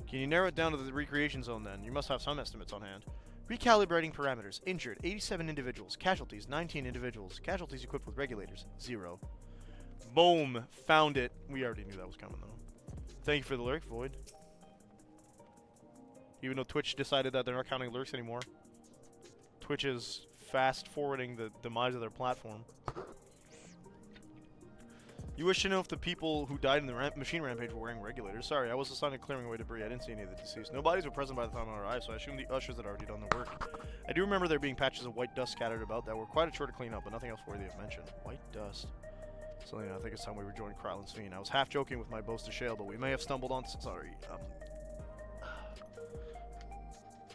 Can you narrow it down to the recreation zone then? You must have some estimates on hand. Recalibrating parameters. Injured, 87 individuals. Casualties, 19 individuals. Casualties equipped with regulators, 0. Boom! Found it. We already knew that was coming, though. Thank you for the lurk, Void. Even though Twitch decided that they're not counting lurks anymore. Twitch is fast-forwarding the demise of their platform. You wish to know if the people who died in the machine rampage were wearing regulators. Sorry, I was assigned to clearing away debris. I didn't see any of the deceased. No bodies were present by the time I arrived, so I assume the ushers had already done the work. I do remember there being patches of white dust scattered about that were quite a chore to clean up, but nothing else worthy of mention. White dust. So, yeah, I think it's time we rejoined Krylan's Fiend. I was half joking with my boast to Shale, but we may have stumbled on... Sorry,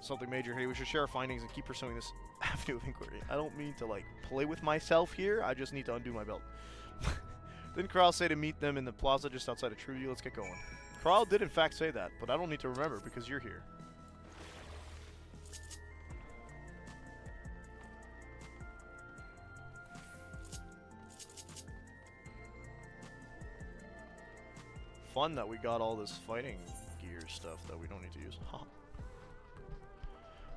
something major here. We should share our findings and keep pursuing this avenue of inquiry. I don't mean to, like, play with myself here. I just need to undo my belt. Didn't Kral say to meet them in the plaza just outside of True? Let's get going. Kral did in fact say that, but I don't need to remember because you're here. fun that we got all this fighting gear stuff that we don't need to use. Huh.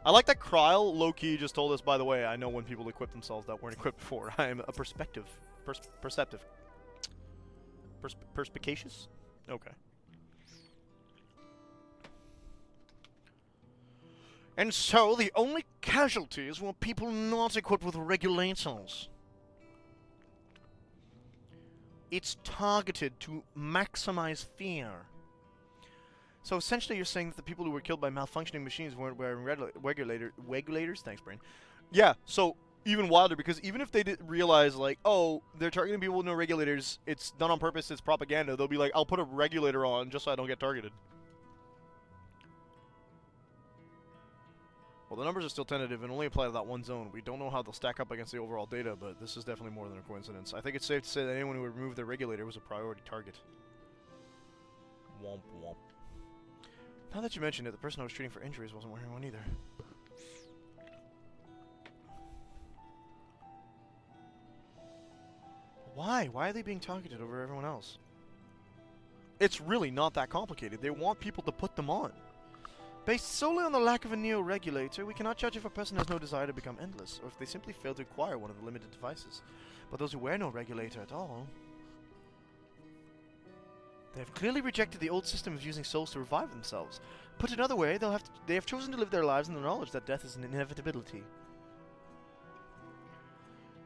I like that Kryl low-key just told us, by the way, I know when people equip themselves that weren't equipped before. I am a perspective. Perspicacious? Okay. And so, the only casualties were people not equipped with regulators. It's targeted to maximize fear. So essentially you're saying that the people who were killed by malfunctioning machines weren't wearing regulators? Thanks, brain. Yeah, so even wilder, because even if they did realize, like, oh, they're targeting people with no regulators, it's done on purpose, it's propaganda, they'll be like, I'll put a regulator on just so I don't get targeted. Well, the numbers are still tentative and only apply to that one zone. We don't know how they'll stack up against the overall data, but this is definitely more than a coincidence. I think it's safe to say that anyone who would remove their regulator was a priority target. Womp womp. Now that you mention it, the person I was treating for injuries wasn't wearing one either. Why? Why are they being targeted over everyone else? It's really not that complicated. They want people to put them on. Based solely on the lack of a neo-regulator, we cannot judge if a person has no desire to become endless, or if they simply fail to acquire one of the limited devices. But those who wear no regulator at all... They have clearly rejected the old system of using souls to revive themselves. Put another way, they have chosen to live their lives in the knowledge that death is an inevitability.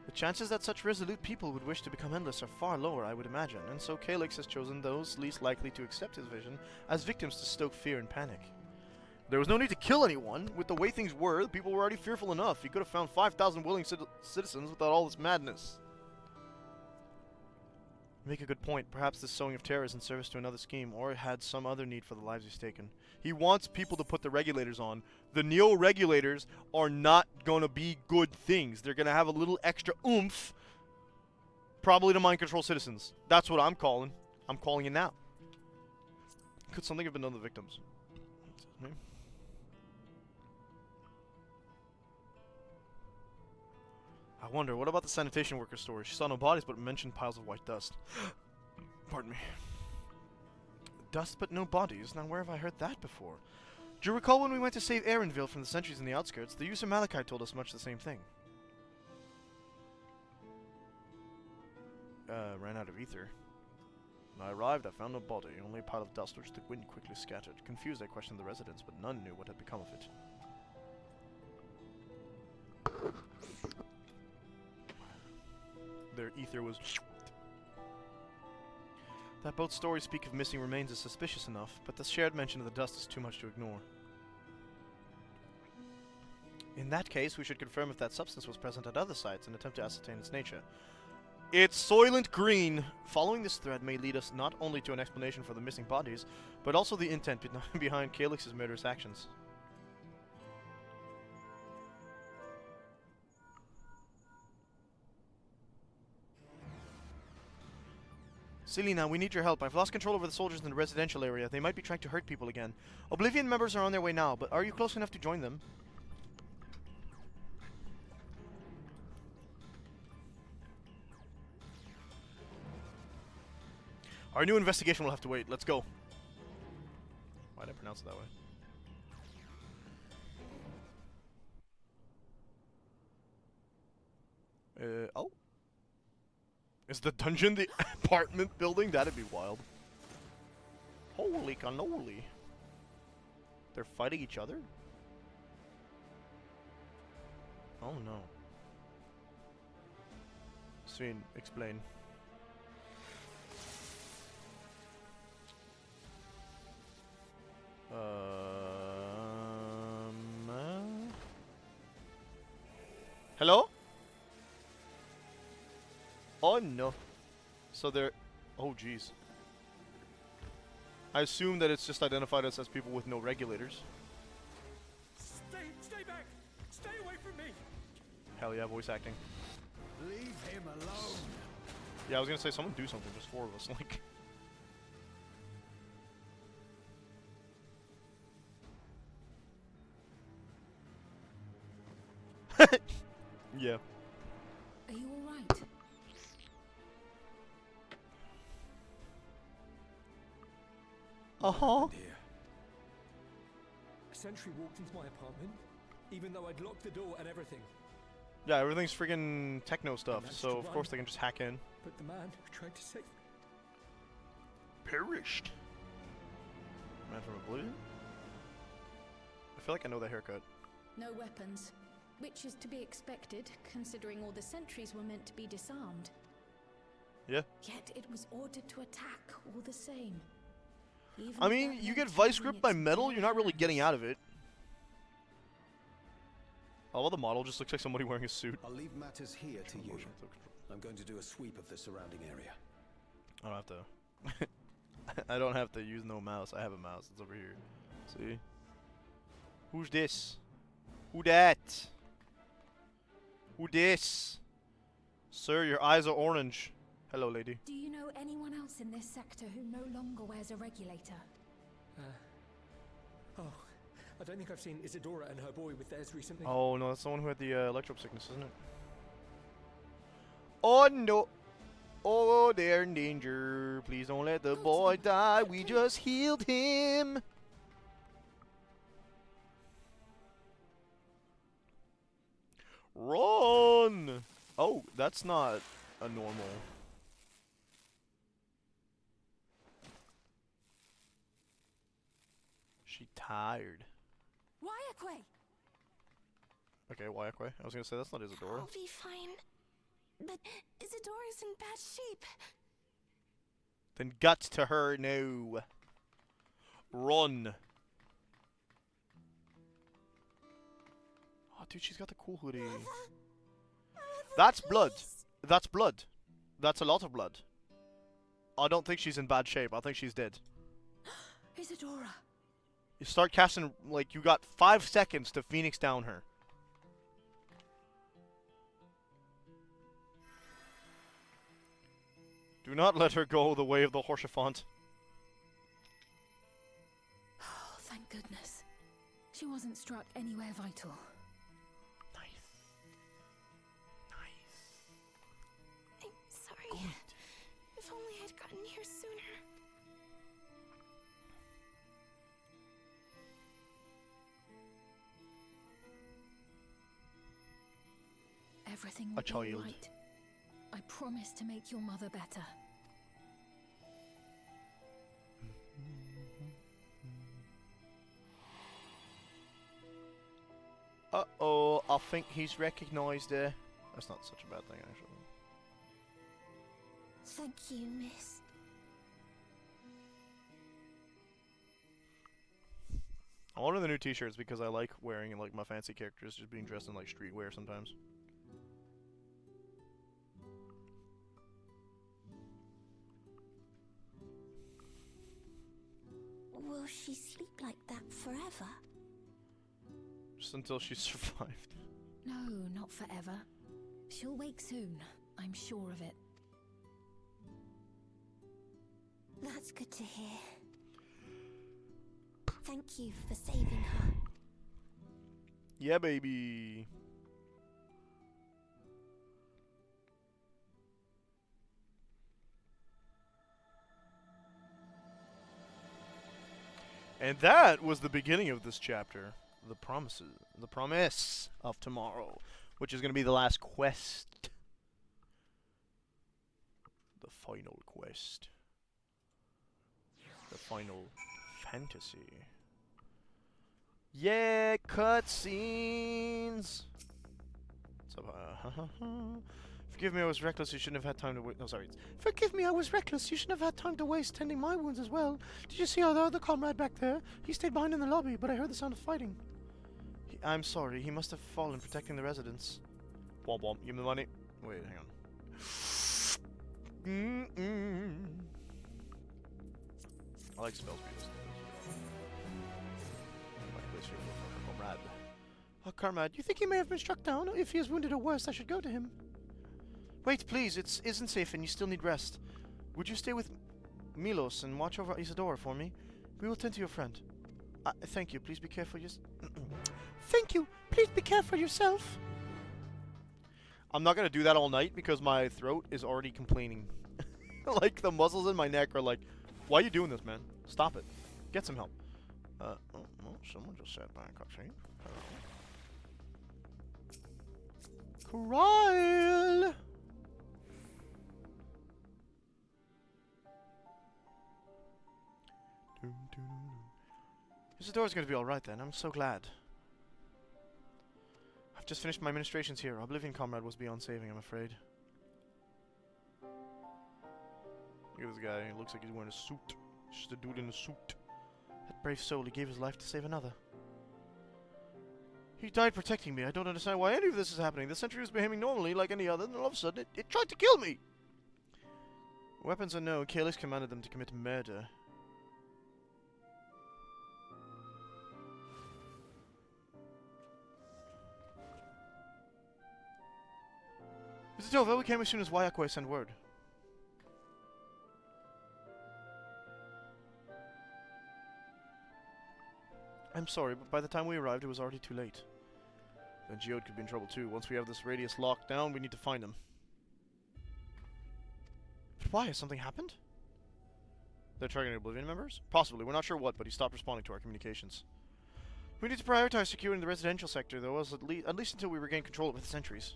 The chances that such resolute people would wish to become endless are far lower, I would imagine, and so Calyx has chosen those least likely to accept his vision as victims to stoke fear and panic. There was no need to kill anyone. With the way things were, people were already fearful enough. He could have found 5,000 willing citizens without all this madness. You make a good point. Perhaps this sowing of terror is in service to another scheme, or it had some other need for the lives he's taken. He wants people to put the regulators on. The neo-regulators are not going to be good things. They're going to have a little extra oomph, probably to mind control citizens. That's what I'm calling. I'm calling it now. Could something have been done to the victims? I wonder, what about the sanitation worker story? She saw no bodies, but mentioned piles of white dust. Pardon me. Dust but no bodies? Now where have I heard that before? Do you recall when we went to save Aaronville from the sentries in the outskirts? The user Malachi told us much the same thing. Ran out of ether. When I arrived, I found no body, only a pile of dust which the wind quickly scattered. Confused, I questioned the residents, but none knew what had become of it. Their ether was... That both stories speak of missing remains is suspicious enough, but the shared mention of the dust is too much to ignore. In that case, we should confirm if that substance was present at other sites and attempt to ascertain its nature. It's Soylent Green! Following this thread may lead us not only to an explanation for the missing bodies, but also the intent behind Calyx's murderous actions. Selena, we need your help. I've lost control over the soldiers in the residential area. They might be trying to hurt people again. Oblivion members are on their way now, but are you close enough to join them? Our new investigation will have to wait. Let's go. Why did I pronounce it that way? Oh. Is the dungeon the apartment building? That'd be wild. Holy cannoli. They're fighting each other? Oh no. Sven, explain. Hello? Oh no. So they're... Oh jeez. I assume that it's just identified us as people with no regulators. Stay back! Stay away from me! Hell yeah, voice acting. Leave him alone! Yeah, I was gonna say, someone do something, just 4 of us, like... Yeah. Are you alright? Uh-huh. Here. A sentry walked into my apartment, even though I'd locked the door and everything. Yeah, everything's freaking techno stuff, managed so to of course run. they can just hack in. But the man who tried to save me. Perished. Man from Oblivion? I feel like I know that haircut. No weapons, which is to be expected, considering all the sentries were meant to be disarmed. Yeah. Yet it was ordered to attack all the same. Even I mean, without you them get vice having grip its by metal, bare you're not really getting hands. out of it. Although the model just looks like somebody wearing a suit. I'll leave matters here to you. Motion control. I'm going to do a sweep of the surrounding area. I don't have to. I don't have to use no mouse. I have a mouse. It's over here. See? Who's this? Who that? Who this? Sir, your eyes are orange. Hello, lady. Do you know anyone else in this sector who no longer wears a regulator? Oh, I don't think I've seen Isadora and her boy with theirs recently. Oh, no, that's the one who had the electro sickness, isn't it? Oh, no. Oh, they're in danger. Please don't let the boy die. We just healed him. Run! Oh, that's not a normal. She tired. Wayakwe! Okay, Wayakwe. I was gonna say that's not Isadora. I'll be fine. But Isadora's in bad shape. Then guts to her now. Run. Oh, dude, she's got the cool hoodie. That's blood. That's blood. That's a lot of blood. I don't think she's in bad shape. I think she's dead. Isadora! You start casting, like, you got 5 seconds to Phoenix down her. Do not let her go the way of the Horsefant. Oh, thank goodness. She wasn't struck anywhere vital. Nice. Nice. I'm sorry. If only I'd gotten here sooner. Everything A will be child. right. I promise to make your mother better. Uh-oh, I think he's recognized her. That's not such a bad thing, actually. Thank you, miss. I wanted the new t-shirts because I like wearing, like, my fancy characters just being dressed in, like, streetwear sometimes. Will she sleep like that forever? Just until she survived. No, not forever. She'll wake soon. I'm sure of it. That's good to hear. Thank you for saving her. Yeah, baby. And that was the beginning of this chapter. The promise of tomorrow, which is going to be the last quest. The final quest. The final fantasy. Yeah, cutscenes. So, forgive me, I was reckless. You shouldn't have had time to wait. No, sorry. Forgive me, I was reckless. You shouldn't have had time to waste tending my wounds as well. Did you see our other comrade back there? He stayed behind in the lobby, but I heard the sound of fighting. I'm sorry. He must have fallen protecting the residents. Womp womp. Give me the money. Wait, hang on. I like spell speed. Comrade. Oh, comrade, you think he may have been struck down? If he is wounded or worse, I should go to him. Wait, please. It isn't safe and you still need rest. Would you stay with Milos and watch over Isadora for me? We will tend to your friend. Thank you. Please be careful. Thank you. Please be careful yourself. I'm not going to do that all night because my throat is already complaining. Like, the muscles in my neck are like, why are you doing this, man? Stop it. Get some help. Oh, well, someone just sat by a cutscene. Hello. Kyle! This door's gonna be alright then, I'm so glad. I've just finished my ministrations here. Oblivion Comrade was beyond saving, I'm afraid. Look at this guy, he looks like he's wearing a suit. Just a dude in a suit. That brave soul, he gave his life to save another. He died protecting me. I don't understand why any of this is happening. The sentry was behaving normally like any other, and all of a sudden it tried to kill me! Weapons unknown, Calyx commanded them to commit murder. Visitova, we came as soon as Wayakwe sent word. I'm sorry, but by the time we arrived, it was already too late. Then Geode could be in trouble too. Once we have this radius locked down, we need to find him. But why? Has something happened? They're targeting Oblivion members? Possibly. We're not sure what, but he stopped responding to our communications. We need to prioritize securing the residential sector, though, at least until we regain control of the sentries.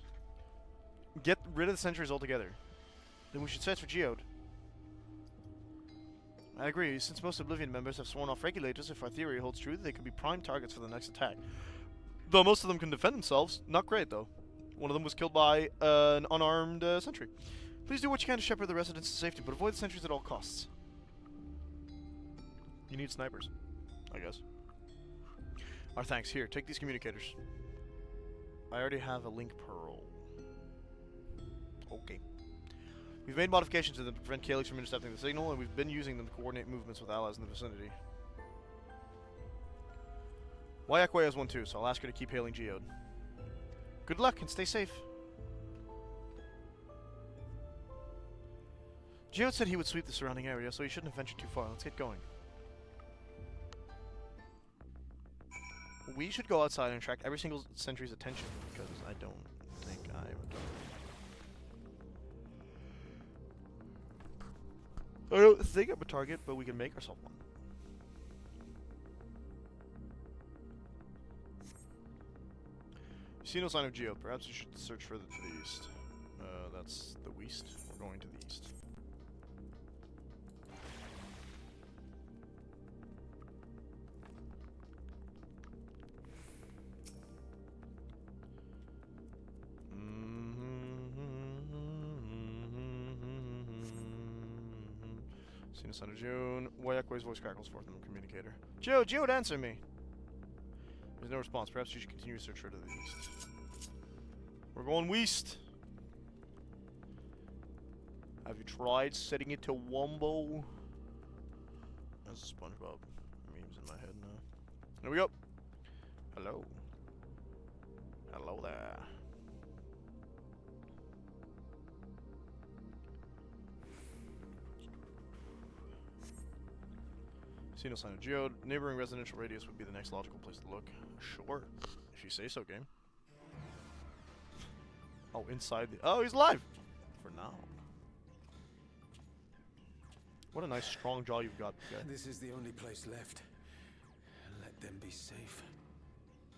Get rid of the sentries altogether. Then we should search for Geode. I agree. Since most Oblivion members have sworn off regulators, if our theory holds true, they could be prime targets for the next attack. Though most of them can defend themselves. Not great, though. One of them was killed by an unarmed sentry. Please do what you can to shepherd the residents to safety, but avoid the sentries at all costs. You need snipers, I guess. Our thanks. Here, take these communicators. I already have a link pearl. Okay. We've made modifications to them to prevent Calyx from intercepting the signal, and we've been using them to coordinate movements with allies in the vicinity. Wayakwe has one too, so I'll ask her to keep hailing Geode. Good luck and stay safe. Geode said he would sweep the surrounding area, so he shouldn't have ventured too far. Let's get going. We should go outside and attract every single sentry's attention, because I don't think I've done it. I don't think I'm a target, but we can make ourselves one. You see no sign of Geode. Perhaps you should search further to the east. That's the west. We're going to the east. See no sign of June. Wayakwe's voice crackles forth in the communicator. Geode, answer me! There's no response. Perhaps you should continue to search further to the east. We're going west! Have you tried setting it to Wumbo? That's SpongeBob memes in my head now. There we go! Hello. Hello there. See no sign of Geode. Neighboring residential radius would be the next logical place to look. Sure. If you say so, game. Oh, inside the... Oh, he's alive! For now. What a nice strong jaw you've got, guy. This is the only place left. Let them be safe.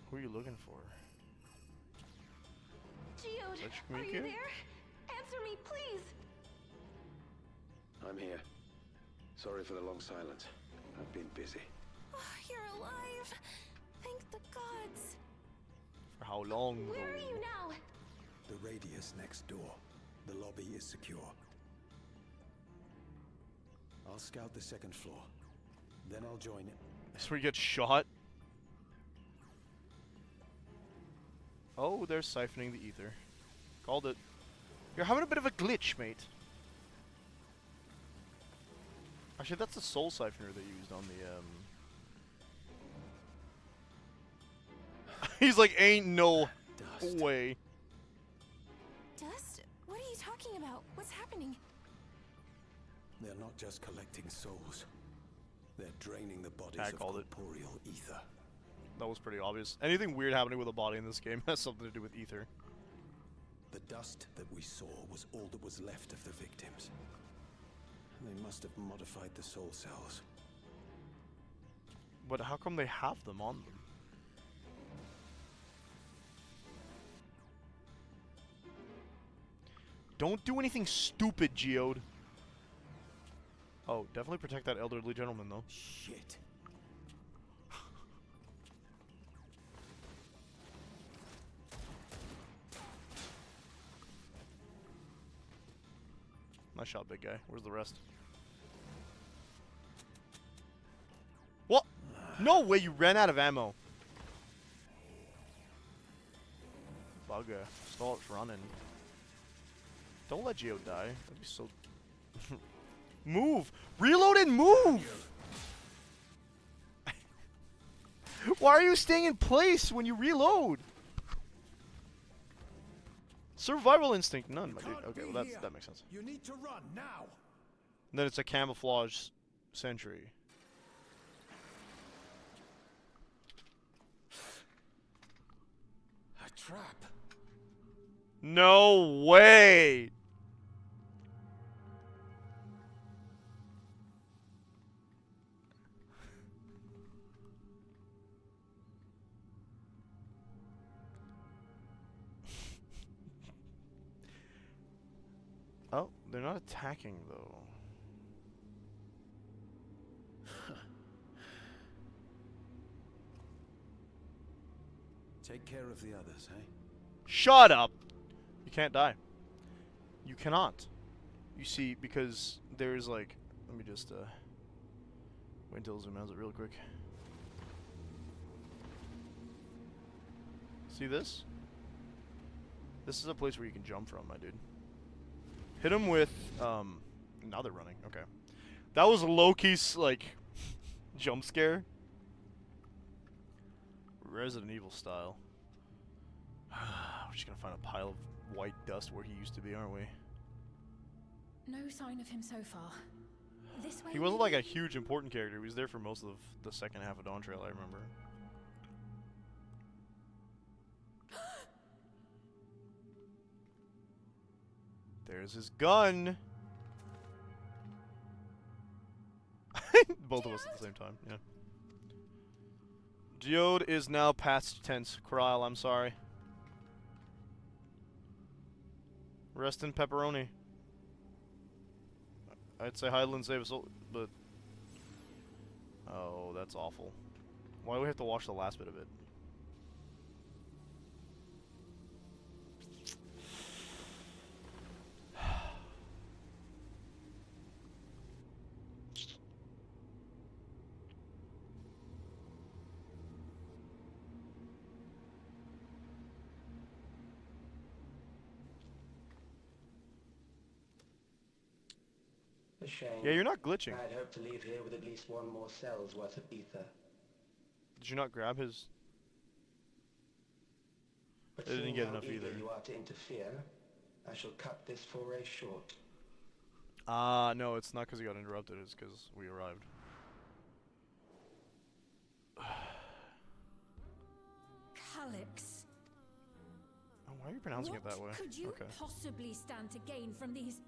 Who are you looking for? Geode, are you there? Answer me, please. I'm here. Sorry for the long silence. I've been busy. Oh, you're alive. Thank the gods. For how long, though? Where are you now? The radius next door. The lobby is secure. I'll scout the second floor. Then I'll join it. This is where you get shot? Oh, they're siphoning the ether. Called it. You're having a bit of a glitch, mate. Actually, that's the soul siphoner they used on the, He's like, ain't no Dust. way. Dust? What are you talking about? What's happening? They're not just collecting souls. They're draining the bodies I of called it. corporeal ether. That was pretty obvious. Anything weird happening with a body in this game has something to do with ether. The dust that we saw was all that was left of the victims. They must have modified the soul cells. But how come they have them on them? Don't do anything stupid, Geode. Oh, definitely protect that elderly gentleman, though. Shit. Nice shot, big guy. Where's the rest? What? No way, you ran out of ammo. Bugger. Starts running. Don't let Geo die. That'd be so... Move! Reload and move! Why are you staying in place when you reload? Survival instinct, none, my dude. Okay, well that makes sense. You need to run now. And then it's a camouflage sentry. A trap. No way! Oh, they're not attacking though. Take care of the others, eh? Shut up! You can't die. You cannot. You see, because there's like... Let me just, wait until it zoom out real quick. See this? This is a place where you can jump from, my dude. Hit him with, now they're running. Okay. That was Loki's, like, jump scare. Resident Evil style. We're just gonna find a pile of white dust where he used to be, aren't we? No sign of him so far. This way. He wasn't like a huge important character. He was there for most of the second half of Dawn Trail, I remember. There's his gun. Both of us at the same time, yeah. Geode is now past tense. Corral, I'm sorry. Rest in pepperoni. I'd say Highland save us, but... Oh, that's awful. Why do we have to watch the last bit of it? A shame. Yeah, you're not glitching. I'd hoped to leave here with at least one more cell's worth of ether. Did you not grab his... But They didn't seeing get how enough eager either. you are to interfere, I shall cut this foray short. No, it's not because he got interrupted, it's because we arrived. Calyx. Oh, why are you pronouncing it that way? What could you Okay. possibly stand to gain from these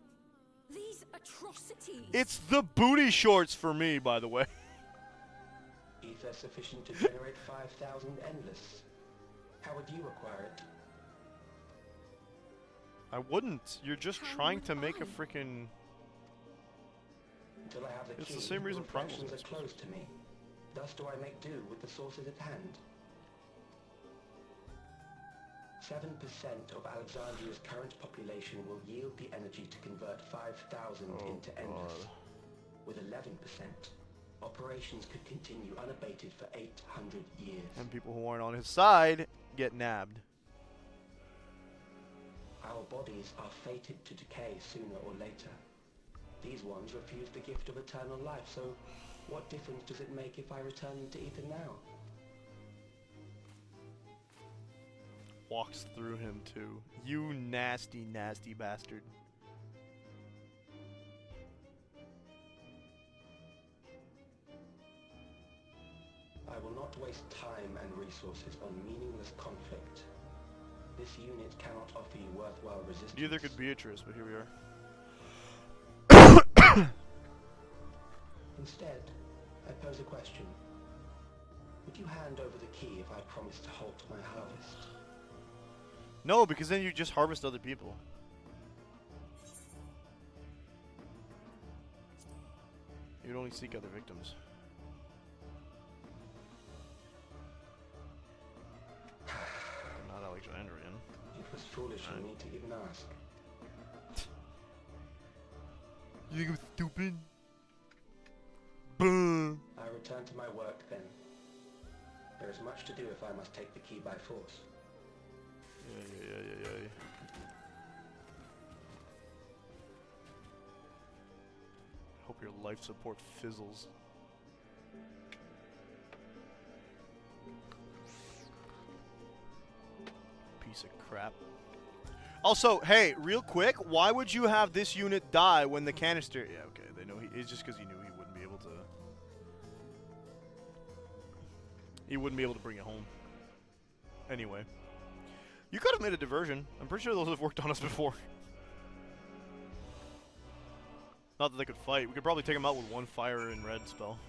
atrocities? It's the booty shorts for me, by the way. Ether sufficient to generate 5,000 endless. How would you acquire it? I wouldn't. You're just How trying would to make a I? freaking... Until I have the It's key, the same reason Primal's reflections are expensive. closed to me. Thus do I make do with the sources at hand. 7% of Alexandria's current population will yield the energy to convert 5,000 into endless. With 11%, operations could continue unabated for 800 years. And people who aren't on his side get nabbed. Our bodies are fated to decay sooner or later. These ones refuse the gift of eternal life, so what difference does it make if I return them to ether now? Walks through him too. You nasty, nasty bastard. I will not waste time and resources on meaningless conflict. This unit cannot offer you worthwhile resistance. Neither could Beatrice, but here we are. Instead, I pose a question. would you hand over the key if I promised to halt my harvest? No, because then you just harvest other people. You'd only seek other victims. Not Alexandrian. It was foolish of me to even ask. You think I'm stupid? Boom. I return to my work then. There is much to do if I must take the key by force. Yeah. Hope your life support fizzles. Piece of crap. Also, hey, real quick, why would you have this unit die when the canister... Yeah, okay, they know it's just because he knew he wouldn't be able to... He wouldn't be able to bring it home. Anyway. You could have made a diversion. I'm pretty sure those have worked on us before. Not that they could fight. We could probably take them out with one fire and red spell.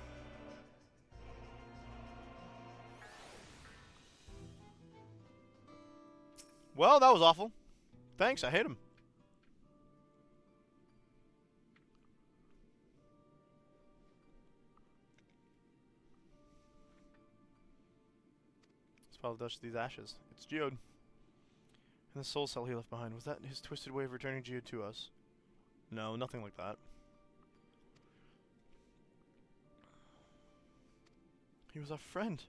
Well, that was awful. Thanks, I hate him. Let's probably touch these ashes. It's Geode. And the soul cell he left behind. Was that his twisted way of returning Geode to us? No, nothing like that. He was our friend.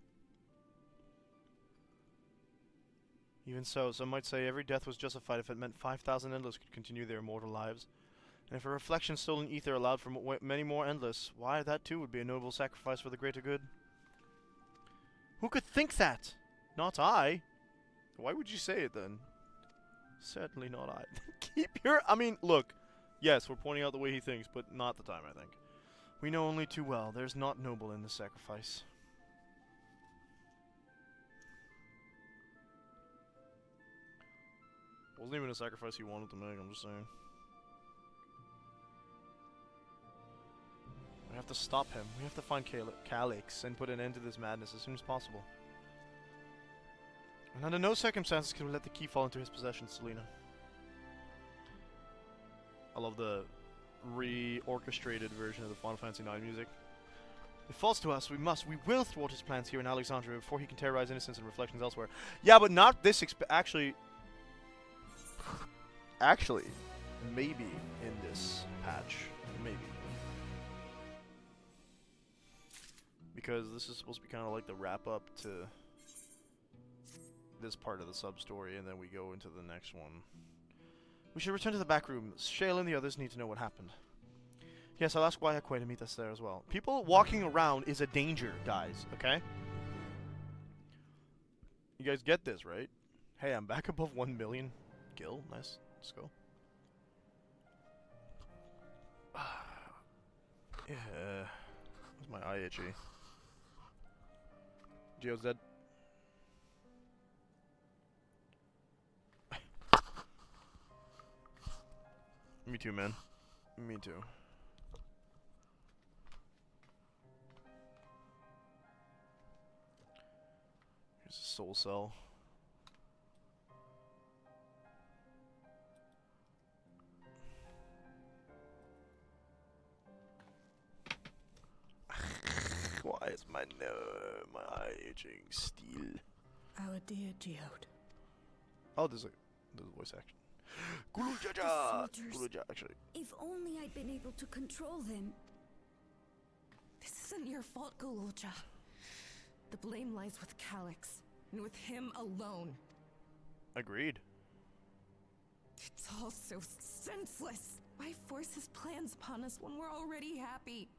Even so, some might say every death was justified if it meant 5,000 Endless could continue their immortal lives. And if a reflection stolen ether allowed for many more Endless, why that too would be a noble sacrifice for the greater good. Who could think that? Not I. Why would you say it then? Certainly not I. Keep your... I mean, look. Yes, we're pointing out the way he thinks, but not the time, I think. We know only too well. There's not noble in this sacrifice. Wasn't even a sacrifice he wanted to make, I'm just saying. We have to stop him. We have to find Calyx and put an end to this madness as soon as possible. And under no circumstances can we let the key fall into his possession, Selena. I love the re-orchestrated version of the Final Fantasy IX music. If it falls to us, we will thwart his plans here in Alexandria before he can terrorize innocents and reflections elsewhere. Yeah, but not this Actually, maybe in this patch. Maybe. Because this is supposed to be kind of like the wrap-up to this part of the sub-story, and then we go into the next one. We should return to the back room. Shale and the others need to know what happened. Yes, I'll ask Wayakwe to meet us there as well. People walking around is a danger, guys, okay? You guys get this, right? Hey, I'm back above 1 million. Gil, nice. Let's go. Yeah. Where's my eye itchy? Geo's dead. Me too, man. Me too. Here's a soul cell. Why is my eye itching still? Our dear Geode. Oh, there's a voice action. Gulujaja! Guluja, actually. If only I'd been able to control them. This isn't your fault, Guluja. The blame lies with Calyx, and with him alone. Agreed. It's all so senseless. Why force his plans upon us when we're already happy?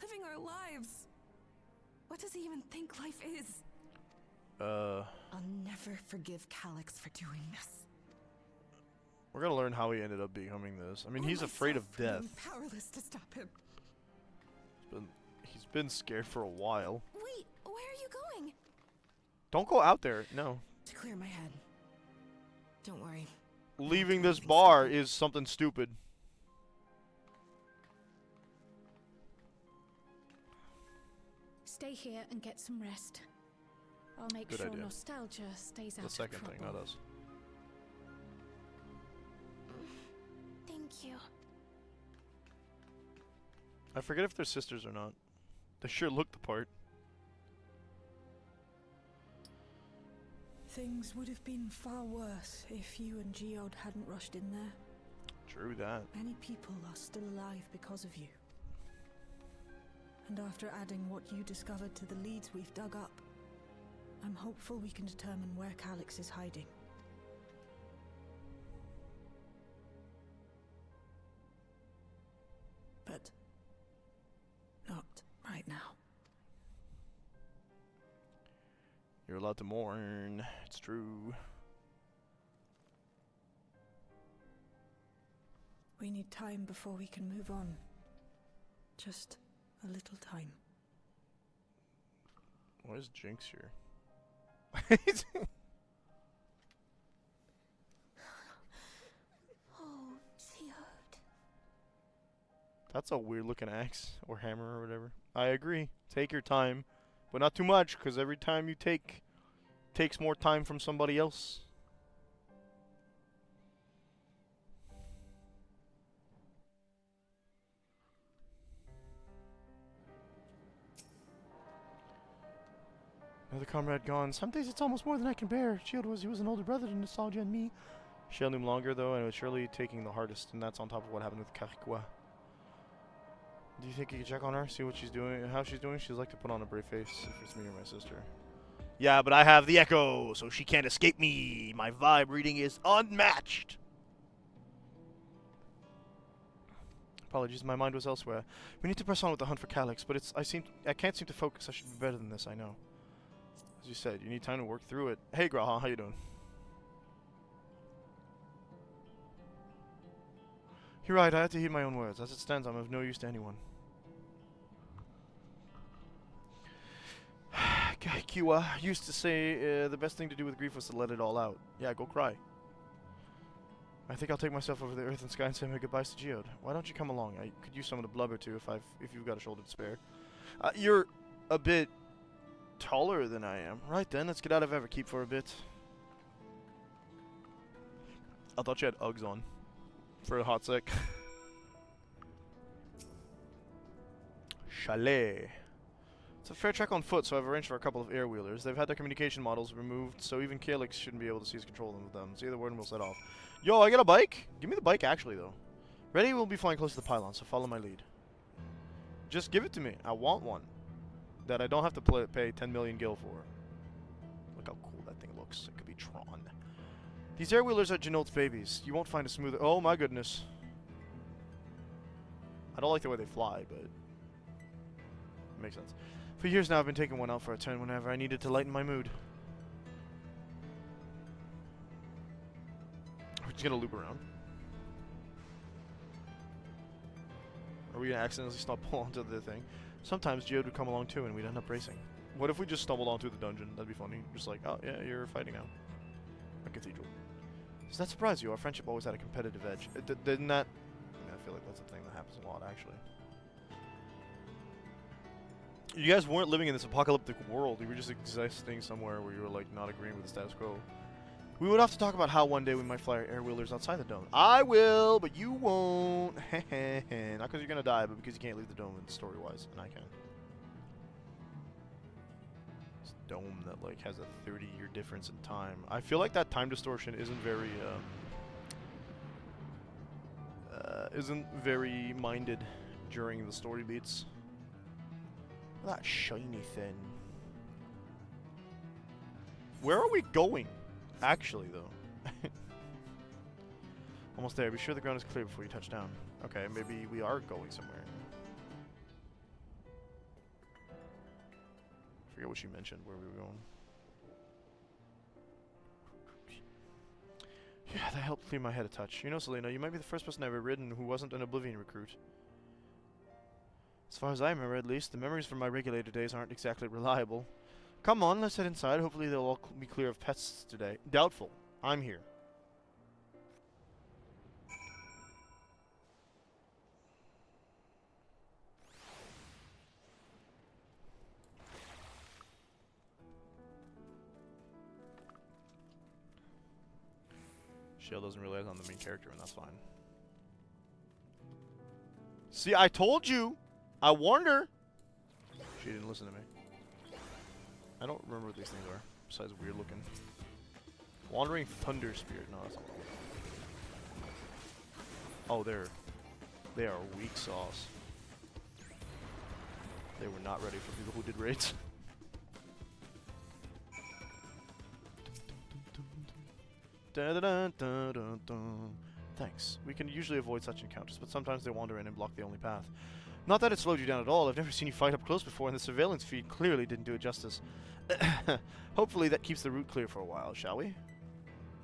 Living our lives. What does he even think life is? I'll never forgive Calyx for doing this. We're gonna learn how he ended up becoming this. I mean, he's afraid of death. I'm powerless to stop him. He's been scared for a while. Wait, where are you going? Don't go out there. No. To clear my head. Don't worry. Leaving this bar is something stupid. Stay here and get some rest. I'll make Good sure idea. nostalgia stays out The of second thing, trouble. not us. Thank you. I forget if they're sisters or not. They sure look the part. Things would have been far worse if you and Geode hadn't rushed in there. True that. Many people are still alive because of you. And after adding what you discovered to the leads we've dug up, I'm hopeful we can determine where Calyx is hiding. But not right now. You're allowed to mourn. It's true. We need time before we can move on. Just a little time. Why is Jinx here? Oh, Geode. That's a weird looking axe or hammer or whatever. I agree. Take your time, but not too much, because every time you takes more time from somebody else. Another comrade gone. Some days it's almost more than I can bear. Shield he was an older brother to Nostalgia and me. Shield him longer though, and it was surely taking the hardest, and that's on top of what happened with Karikwa. Do you think you could check on her, see what she's doing, how she's doing? She'd like to put on a brave face if it's me or my sister. Yeah, but I have the Echo, so she can't escape me. My vibe reading is unmatched. Apologies, my mind was elsewhere. We need to press on with the hunt for Calyx, but I can't seem to focus. I should be better than this, I know. As you said, you need time to work through it. Hey, Graha, how you doing? You're right, I have to heed my own words. As it stands, I'm of no use to anyone. Kiwa used to say the best thing to do with grief was to let it all out. Yeah, go cry. I think I'll take myself over the earth and sky and say my goodbyes to Geode. Why don't you come along? I could use some of the blubber too if you've got a shoulder to spare. You're a bit taller than I am. Right then, let's get out of Everkeep for a bit. I thought you had Uggs on for a hot sec. Chalet. It's a fair trek on foot, so I've arranged for a couple of air-wheelers. They've had their communication models removed, so even Calyx shouldn't be able to seize control of them. Say the word and we'll set off. Yo, I got a bike? Give me the bike, actually, though. Ready? We'll be flying close to the pylon, so follow my lead. Just give it to me. I want one. That I don't have to pay 10 million gil for. Look how cool that thing looks. It could be Tron. These air-wheelers are Genote's babies. You won't find a smoother... Oh, my goodness. I don't like the way they fly, but... It makes sense. For years now, I've been taking one out for a turn whenever I needed to lighten my mood. We're just gonna loop around. Are we gonna accidentally stumble onto the thing? Sometimes Geode would come along too, and we'd end up racing. What if we just stumbled onto the dungeon? That'd be funny. Just like, oh yeah, you're fighting now. A cathedral. Does that surprise you? Our friendship always had a competitive edge. Didn't that? I mean, I feel like that's a thing that happens a lot, actually. You guys weren't living in this apocalyptic world. You were just existing somewhere where you were like not agreeing with the status quo. We would have to talk about how one day we might fly our air-wheelers outside the dome. I will, but you won't. Not because you're gonna die, but because you can't leave the dome story-wise, and I can. This dome that like has a 30-year difference in time. I feel like that time distortion isn't very minded during the story beats. That shiny thing. Where are we going? Actually, though. Almost there. Be sure the ground is clear before you touch down. Okay, maybe we are going somewhere. I forget what she mentioned, where we were going. Yeah, that helped clear my head a touch. You know, Selena, you might be the first person I've ever ridden who wasn't an Oblivion recruit. As far as I remember, at least, the memories from my regulator days aren't exactly reliable. Come on, let's head inside. Hopefully they'll all be clear of pests today. Doubtful. I'm here. Shale doesn't realize I'm the main character, and that's fine. See, I told you! I warned her! She didn't listen to me. I don't remember what these things are, besides weird looking. Wandering Thunder Spirit. No, that's not what I'm looking for. Oh, they are weak sauce. They were not ready for people who did raids. Thanks. We can usually avoid such encounters, but sometimes they wander in and block the only path. Not that it slowed you down at all. I've never seen you fight up close before, and the surveillance feed clearly didn't do it justice. Hopefully that keeps the route clear for a while, shall we?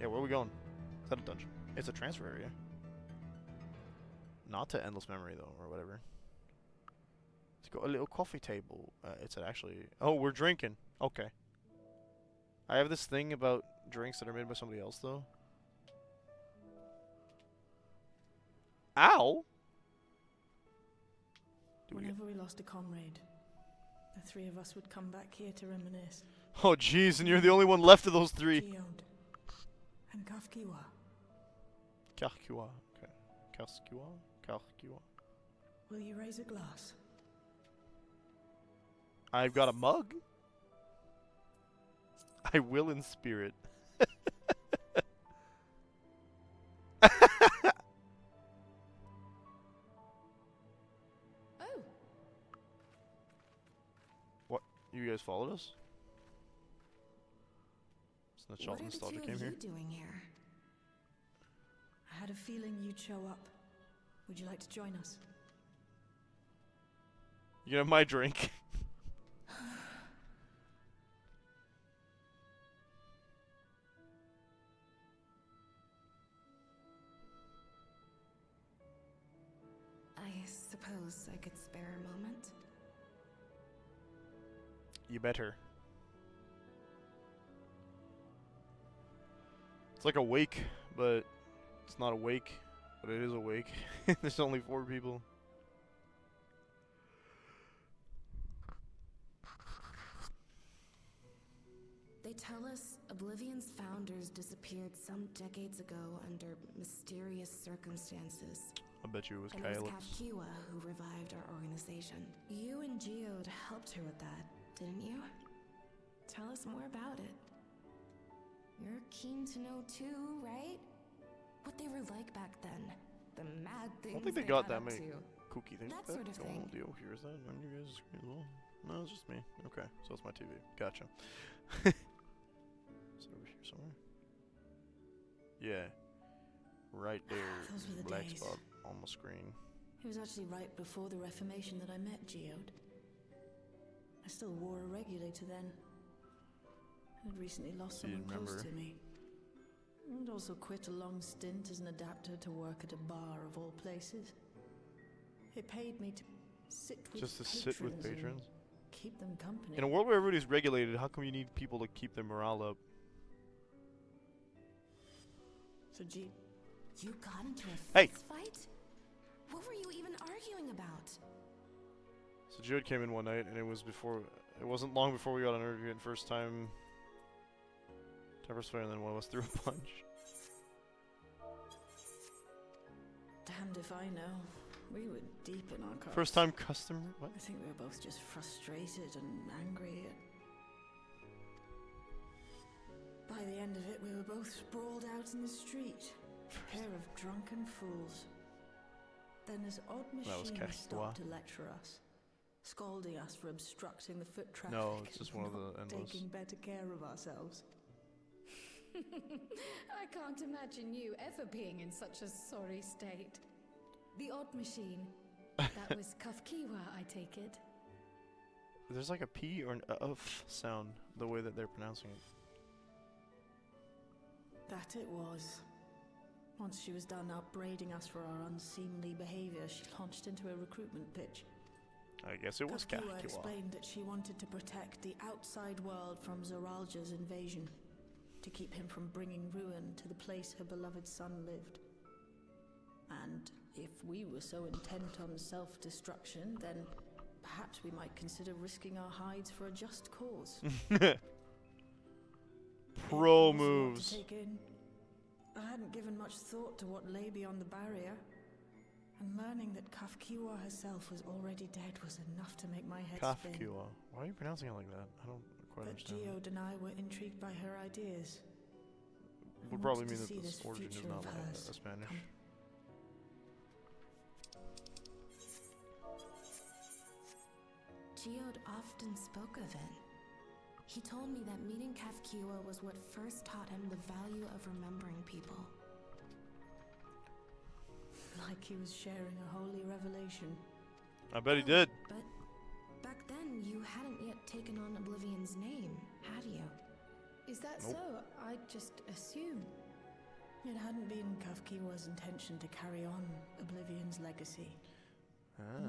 Yeah, where are we going? Is that a dungeon? It's a transfer area. Not to Endless Memory, though, or whatever. Let's go a little coffee table. It's actually... Oh, we're drinking. Okay. I have this thing about drinks that are made by somebody else, though. Ow! Whenever we lost a comrade, the three of us would come back here to reminisce. Oh, jeez, and you're the only one left of those three. Geode and Kafkiwa. Karkiwa. Okay. Karskiwa? Karkiwa. Will you raise a glass? I've got a mug. I will in spirit. Oh, What? You guys followed us? It's not What Shot are the Nostalgia two came of here. you doing here? I had a feeling you'd show up. Would you like to join us? You can have my drink. I suppose I could spare a moment. You better. It's like Awake, but it's not Awake, but it is Awake. There's only 4 people. They tell us Oblivion's founders disappeared some decades ago under mysterious circumstances. I bet you it was And it was Calyx. Kafkiwa who revived our organization. You and Geode helped her with that, didn't you? Tell us more about it. You're keen to know too, right? What they were like back then. The mad I things don't think they got that up many to. kooky things. That sort of going thing. on deal here, is that on you guys' screen as well? No, it's just me. Okay, so it's my TV. Gotcha. Is it over here somewhere? Yeah. Right there. Those were the Black days. spot on my screen. It was actually right before the Reformation that I met Geode. I still wore a regulator then. I'd recently lost You someone didn't close remember. to me. And also quit a long stint as an adapter to work at a bar of all places. It paid me to sit with Just to sit with and patrons? keep them company. In a world where everybody's regulated, how come you need people to keep their morale up? So You got into a Hey! fist fight? What were you even arguing about? So Jared came in one night, and it wasn't long before we got on interview, and first time Temper's Fire, and then one of us threw a punch. damned if I know. We were deep in our cars. First time customer? What? I think we were both just frustrated and angry. By the end of it, we were both sprawled out in the street. A pair of drunken fools. Then this odd That was machine Kafkiwa. stopped to lecture us, scolding us for obstructing the foot traffic. No, it's just and one of not the endless. taking better care of ourselves. I can't imagine you ever being in such a sorry state. The odd machine. That was Kafkiwa, I take it. There's like a P or an F sound, the way that they're pronouncing it. That it was. Once she was done upbraiding us for our unseemly behavior, she launched into a recruitment pitch. I guess it was Kafkiwa Kafkiwa. explained that she wanted to protect the outside world from Zoralja's invasion, to keep him from bringing ruin to the place her beloved son lived. And if we were so intent on self-destruction, then perhaps we might consider risking our hides for a just cause. Pro It was a lot to moves. take in. I hadn't given much thought to what lay beyond the barrier. And learning that Kafkiwa herself was already dead was enough to make my head spin. Kafkiwa. Why are you pronouncing it like that? I don't quite But understand. Geode and I were intrigued by her ideas. Would I probably wanted mean to that see this this origin is future not of like hers a Spanish. come. Geode often spoke of it. He told me that meeting Kafkiwa was what first taught him the value of remembering people. Like he was sharing a holy revelation. I bet he did. But back then, you hadn't yet taken on Oblivion's name, had you? Is that Nope. so? I just assumed. It hadn't been Kafkiwa's intention to carry on Oblivion's legacy,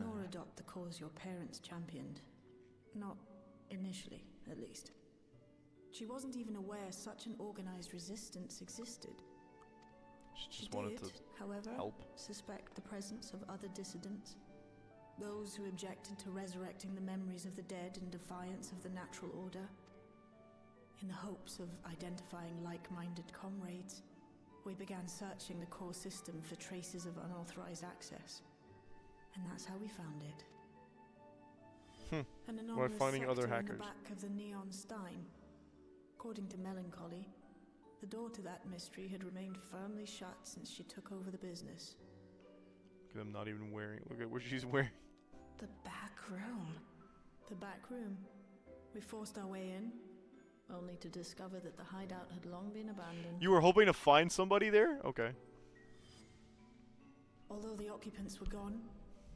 nor adopt the cause your parents championed. Not initially, at least. She wasn't even aware such an organized resistance existed. She She just wanted did, to however, help. suspect the presence of other dissidents. Those who objected to resurrecting the memories of the dead in defiance of the natural order. In the hopes of identifying like-minded comrades, we began searching the core system for traces of unauthorized access. And that's how we found it. An anomalous finding other sector in hackers. the back of the Neon Stein. According to Melancholy, the door to that mystery had remained firmly shut since she took over the business. Look at them not even wearing. Look at what she's wearing. The back room. The back room. We forced our way in, only to discover that the hideout had long been abandoned. You were hoping to find somebody there? Okay. Although the occupants were gone,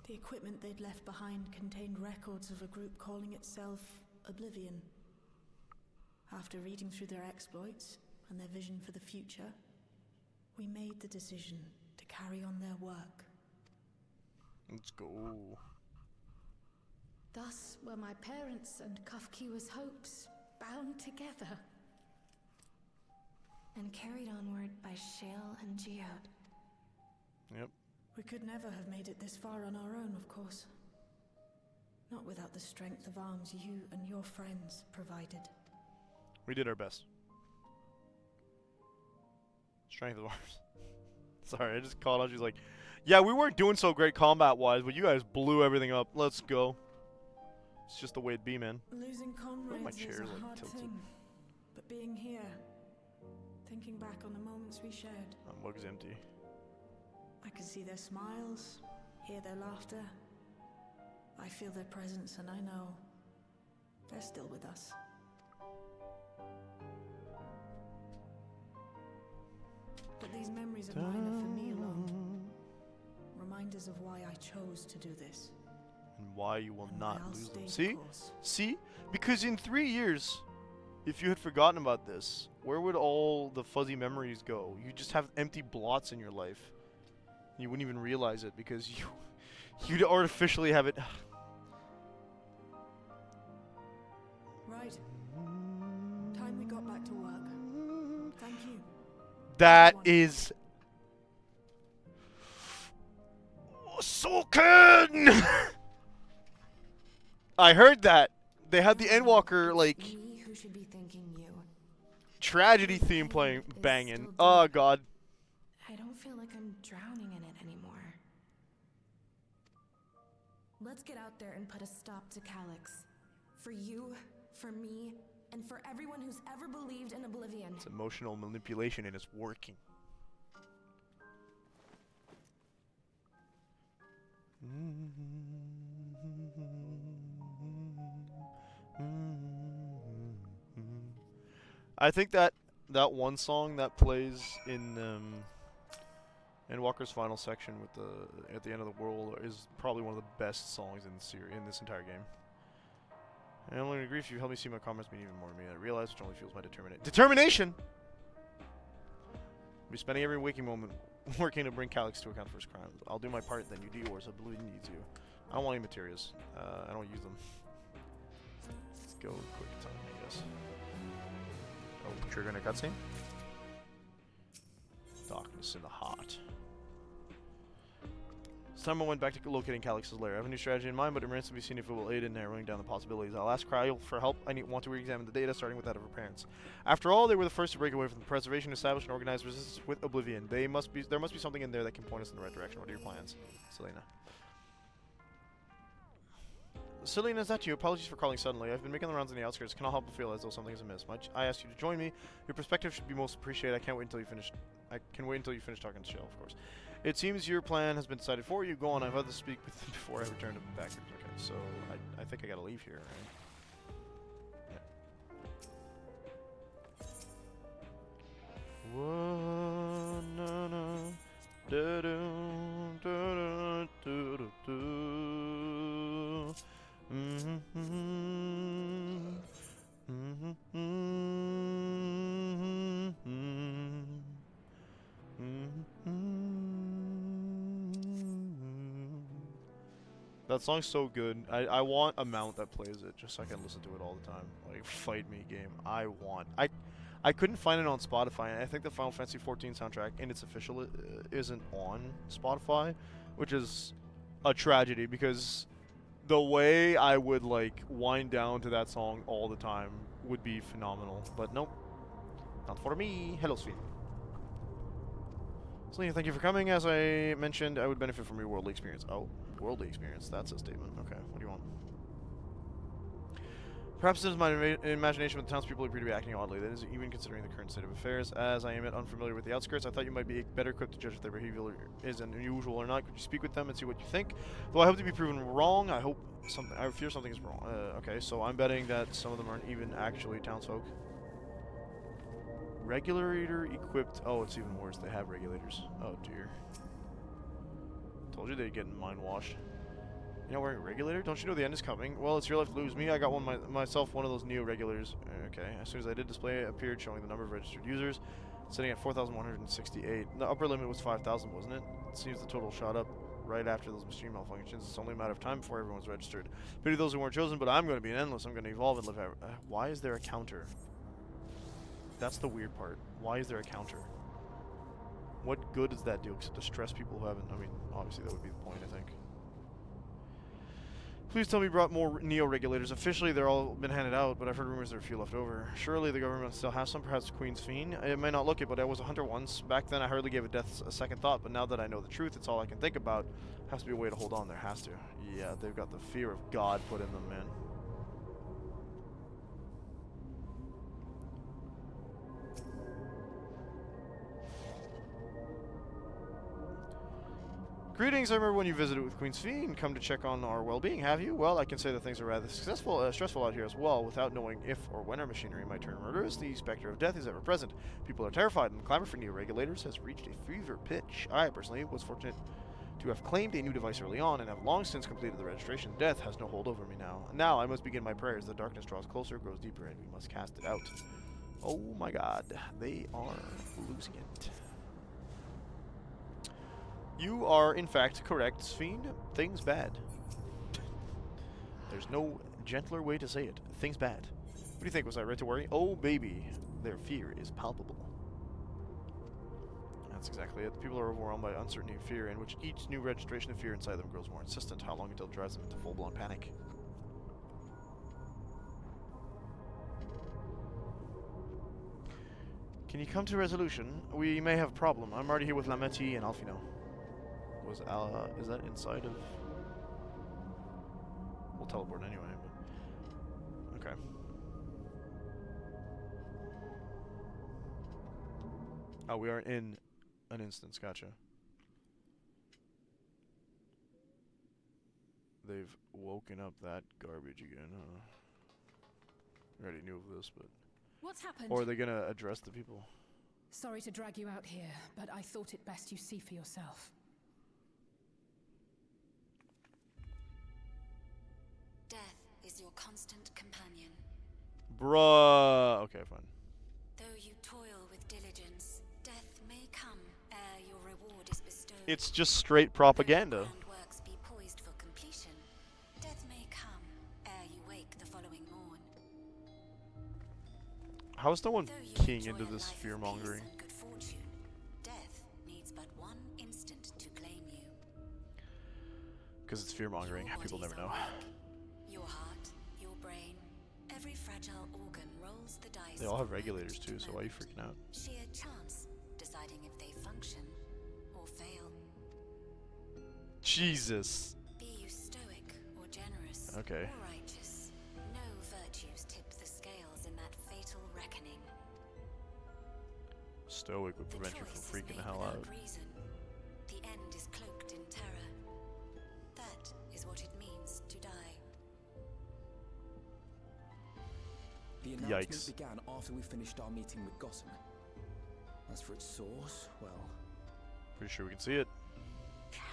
the equipment they'd left behind contained records of a group calling itself Oblivion. After reading through their exploits and their vision for the future, we made the decision to carry on their work. Let's go. Thus were my parents' and Kafkiwa's hopes bound together. And carried onward by Shale and Geode. Yep. We could never have made it this far on our own, of course. Not without the strength of arms you and your friends provided. We did our best. Strength of arms. Sorry, I just called out. She's like, yeah, we weren't doing so great combat-wise, but you guys blew everything up. Let's go. It's just the way it be, man. Losing comrades is chair, a like, hard tilted? thing. But being here, thinking back on the moments we shared, My mug's empty. I can see their smiles, hear their laughter. I feel their presence, and I know they're still with us. But these memories of mine are for me alone. Reminders of why I chose to do this. And why you will And not I'll lose them. stay the See? course. See? Because in 3 years, if you had forgotten about this, where would all the fuzzy memories go? You just have empty blots in your life. You wouldn't even realize it because you'd artificially have it. Right. Time we got back to work. Thank you. That Everyone. is Sulkin. I heard that they had the Endwalker like Me who should be thanking you. tragedy theme playing, banging. Oh god. I don't feel like I'm drowning in it anymore. Let's get out there and put a stop to Calyx. For you, for me, and for everyone who's ever believed in Oblivion. It's emotional manipulation and it's working. I think that one song that plays in Walker's final section with the at the end of the world is probably one of the best songs in this entire game. And I only agree if you help me see my comments mean even more to me. I realize which only fuels my determination. I'll be spending every waking moment working to bring Calyx to account for his crimes. I'll do my part, then you do yours. I believe in you too. I don't want any materials. I don't use them. Let's go quick time, I guess. Oh, trigger in a cutscene? Darkness in the heart. time I went back to locating Calix's lair. I have a new strategy in mind, but it remains to be seen if it will aid in narrowing down the possibilities. I'll ask Cryo for help. I want to re-examine the data, starting with that of her parents. After all, they were the first to break away from the preservation, establish and organize resistance with Oblivion. There must be something in there that can point us in the right direction. What are your plans, Selena? Selena, is that you? Apologies for calling suddenly. I've been making the rounds on the outskirts. Cannot help but feel as though something is amiss. I asked you to join me. Your perspective should be most appreciated. I can wait until you finish talking to Shell, of course. It seems your plan has been decided for you. Go on, I've had to speak with them before I return to backwards. Okay, so I think I gotta leave here, right? Yeah. Whoa, na, na, da, do, da, da, do, do, do. That song's so good. I want a mount that plays it just so I can listen to it all the time. Like, fight me game. I couldn't find it on Spotify, and I think the Final Fantasy XIV soundtrack in its official isn't on Spotify, which is a tragedy because the way I would like wind down to that song all the time would be phenomenal. But nope, not for me. Hello, Sweet. Selena, thank you for coming. As I mentioned, I would benefit from your worldly experience. Oh, worldly experience. That's a statement. Okay, what do you want? Perhaps it is my imagination, but the townspeople appear to be acting oddly. That is, even considering the current state of affairs. As I am yet unfamiliar with the outskirts, I thought you might be better equipped to judge if their behavior is unusual or not. Could you speak with them and see what you think? Though I hope to be proven wrong, I fear something is wrong. Okay, so I'm betting that some of them aren't even actually townsfolk. Regulator equipped. Oh, it's even worse. They have regulators. Oh dear. Told you they'd get mind washed. You're not wearing a regulator? Don't you know the end is coming? Well, it's your life to lose. Me, I got myself one of those Neo regulators. Okay. As soon as I did, display appeared showing the number of registered users, sitting at 4,168. The upper limit was 5,000, wasn't it? It seems the total shot up right after those machine malfunctions. It's only a matter of time before everyone's registered. Pity those who weren't chosen, but I'm going to be an endless. I'm going to evolve and live out. Why is there a counter? That's the weird part. Why is there a counter? What good does that do except to stress people who haven't? I mean, obviously that would be the point, I think. Please tell me you brought more Neo regulators. Officially, they're all been handed out, but I've heard rumors there are a few left over. Surely the government still has some, perhaps Queen's Fiend. It may not look it, but I was a hunter once. Back then, I hardly gave death a second thought, but now that I know the truth, it's all I can think about. Has to be a way to hold on. There has to. Yeah, they've got the fear of God put in them, man. Greetings, I remember when you visited with Queen's Fiend, come to check on our well-being, have you? Well, I can say that things are rather stressful out here as well, without knowing if or when our machinery might turn murderous. The specter of death is ever present. People are terrified, and the clamor for new regulators has reached a fever pitch. I, personally, was fortunate to have claimed a new device early on, and have long since completed the registration. Death has no hold over me now. Now I must begin my prayers. The darkness draws closer, grows deeper, and we must cast it out. Oh my god, they are losing it. You are, in fact, correct, Fiend. Things bad. There's no gentler way to say it. Things bad. What do you think? Was I right to worry? Oh, baby. Their fear is palpable. That's exactly it. People are overwhelmed by uncertainty and fear, in which each new registration of fear inside them grows more insistent. How long until it drives them into full-blown panic? Can you come to a resolution? We may have a problem. I'm already here with Lametti and Alfino. Is that inside of... We'll teleport anyway, but... Okay. Oh, we are in an instance, gotcha. They've woken up that garbage again, huh? I already knew of this, but... What's happened? Or are they gonna address the people? Sorry to drag you out here, but I thought it best you see for yourself. Death is your constant companion. Bruh. Okay, fine. Though you toil with diligence, death may come ere your reward is bestowed. It's just straight propaganda. Though your works be poised for completion, death may come ere you wake the following morn. How is no one Though you keying enjoy into a this life of fear peace mongering? and good fortune, death needs but one instant to claim you. Because it's fear-mongering. Your People never bodies know. are weak. Your heart, your brain, every fragile organ rolls the dice. They all have from regulators moment too, to so why are you moment. freaking out? Sheer chance, deciding if they function or fail. Jesus. Be you stoic or generous Okay. or righteous, no virtues tip the scales in that fatal reckoning. Stoic would The prevent you from choice is freaking the made hell out. without reason. The end is cloaked in terror. That is what it means to die. The announcement Yikes. began after we finished our meeting with Gotham. As for its source, well, Pretty sure we can see it.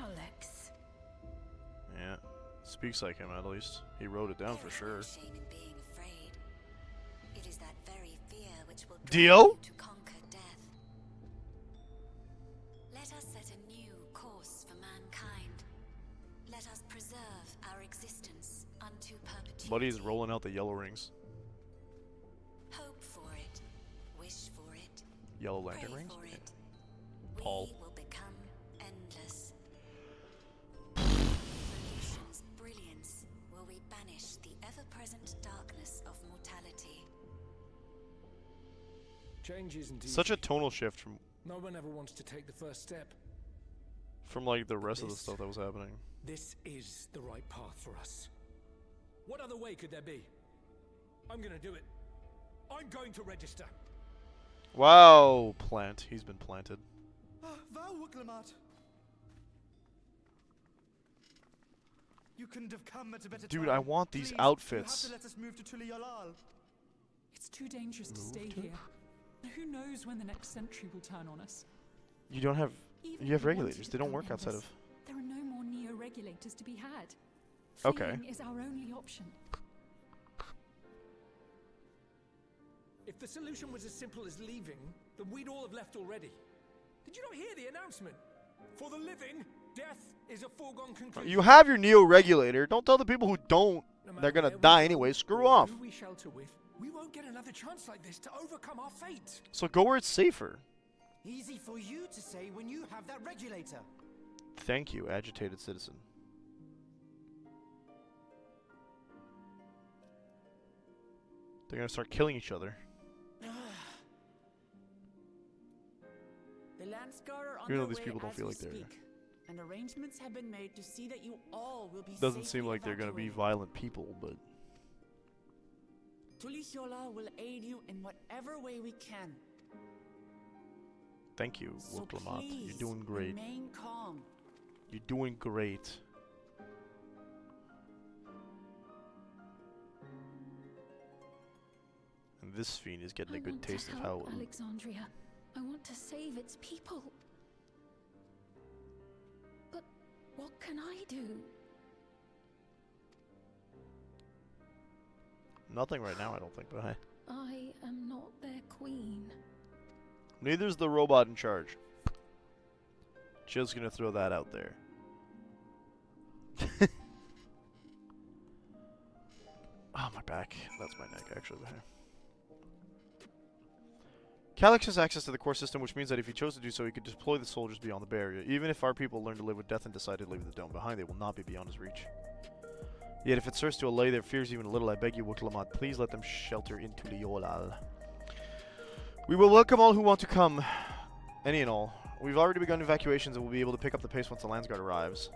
Alex. Yeah. Speaks like him, at least. He wrote it down for There is sure. no shame in being afraid. It is that very fear which will drive Dio? you to conquer death. Let us set a new course for mankind. Let us preserve our existence unto perpetuity. Buddy's rolling out the yellow rings. Hope for it. Wish for it. Yellow Pray lantern rings? for Yeah. it. Paul. We will become endless. Revolution's brilliance will we banish the ever-present darkness of mortality. change isn't easy. Such a tonal shift No one ever wants to take the first step. from like the rest of the This- stuff that was happening. This is the right path for us. What other way could there be? I'm gonna do it. I'm going to register. Wow, plant. He's been planted. You couldn't have come at a better Dude, time. I want these Please, outfits. You have to let us move to Tuliolal. It's too dangerous to stay here. Who knows when the next century will turn on us? You don't have... Even You have if we wanted regulators. to They don't go work outside endless, of... There are no more neo-regulators to be had. Okay. Fleeing is our only option. If the solution was as simple as leaving, then we'd all have left already. Did you not hear the announcement? For the living, death is a foregone conclusion. You have your neo-regulator. Don't tell the people who don't No matter they're gonna where we die go anyway. Screw or off. who we shelter with, we won't get another chance like this to overcome our fate. So go where it's safer. Easy for you to say when you have that regulator. Thank you, agitated citizen. They're gonna start killing each other. The Landsguard are on Even though their these way people don't as feel we like they're- speak, and arrangements have been made to see that you all will be Doesn't safely seem like they're gonna be evacuated. violent people, but Tulishola will aid you in whatever way we can. thank you, So Woklamat. You're please doing great. remain calm. You're doing great. And this fiend is getting a good taste of how... Alexandria. I want to save its people. But what can I do? Nothing right now, I don't think, but hey. I am not their queen. Neither's the robot in charge. Just gonna throw that out there. Oh, my back. That's my neck, actually. Calyx has access to the core system, which means that if he chose to do so, he could deploy the soldiers beyond the barrier. Even if our people learn to live with death and decide to leave the dome behind, they will not be beyond his reach. Yet if it serves to allay their fears even a little, I beg you, Wuklamat, please let them shelter into Liolal. We will welcome all who want to come. Any and all. We've already begun evacuations and will be able to pick up the pace once the Landsguard arrives.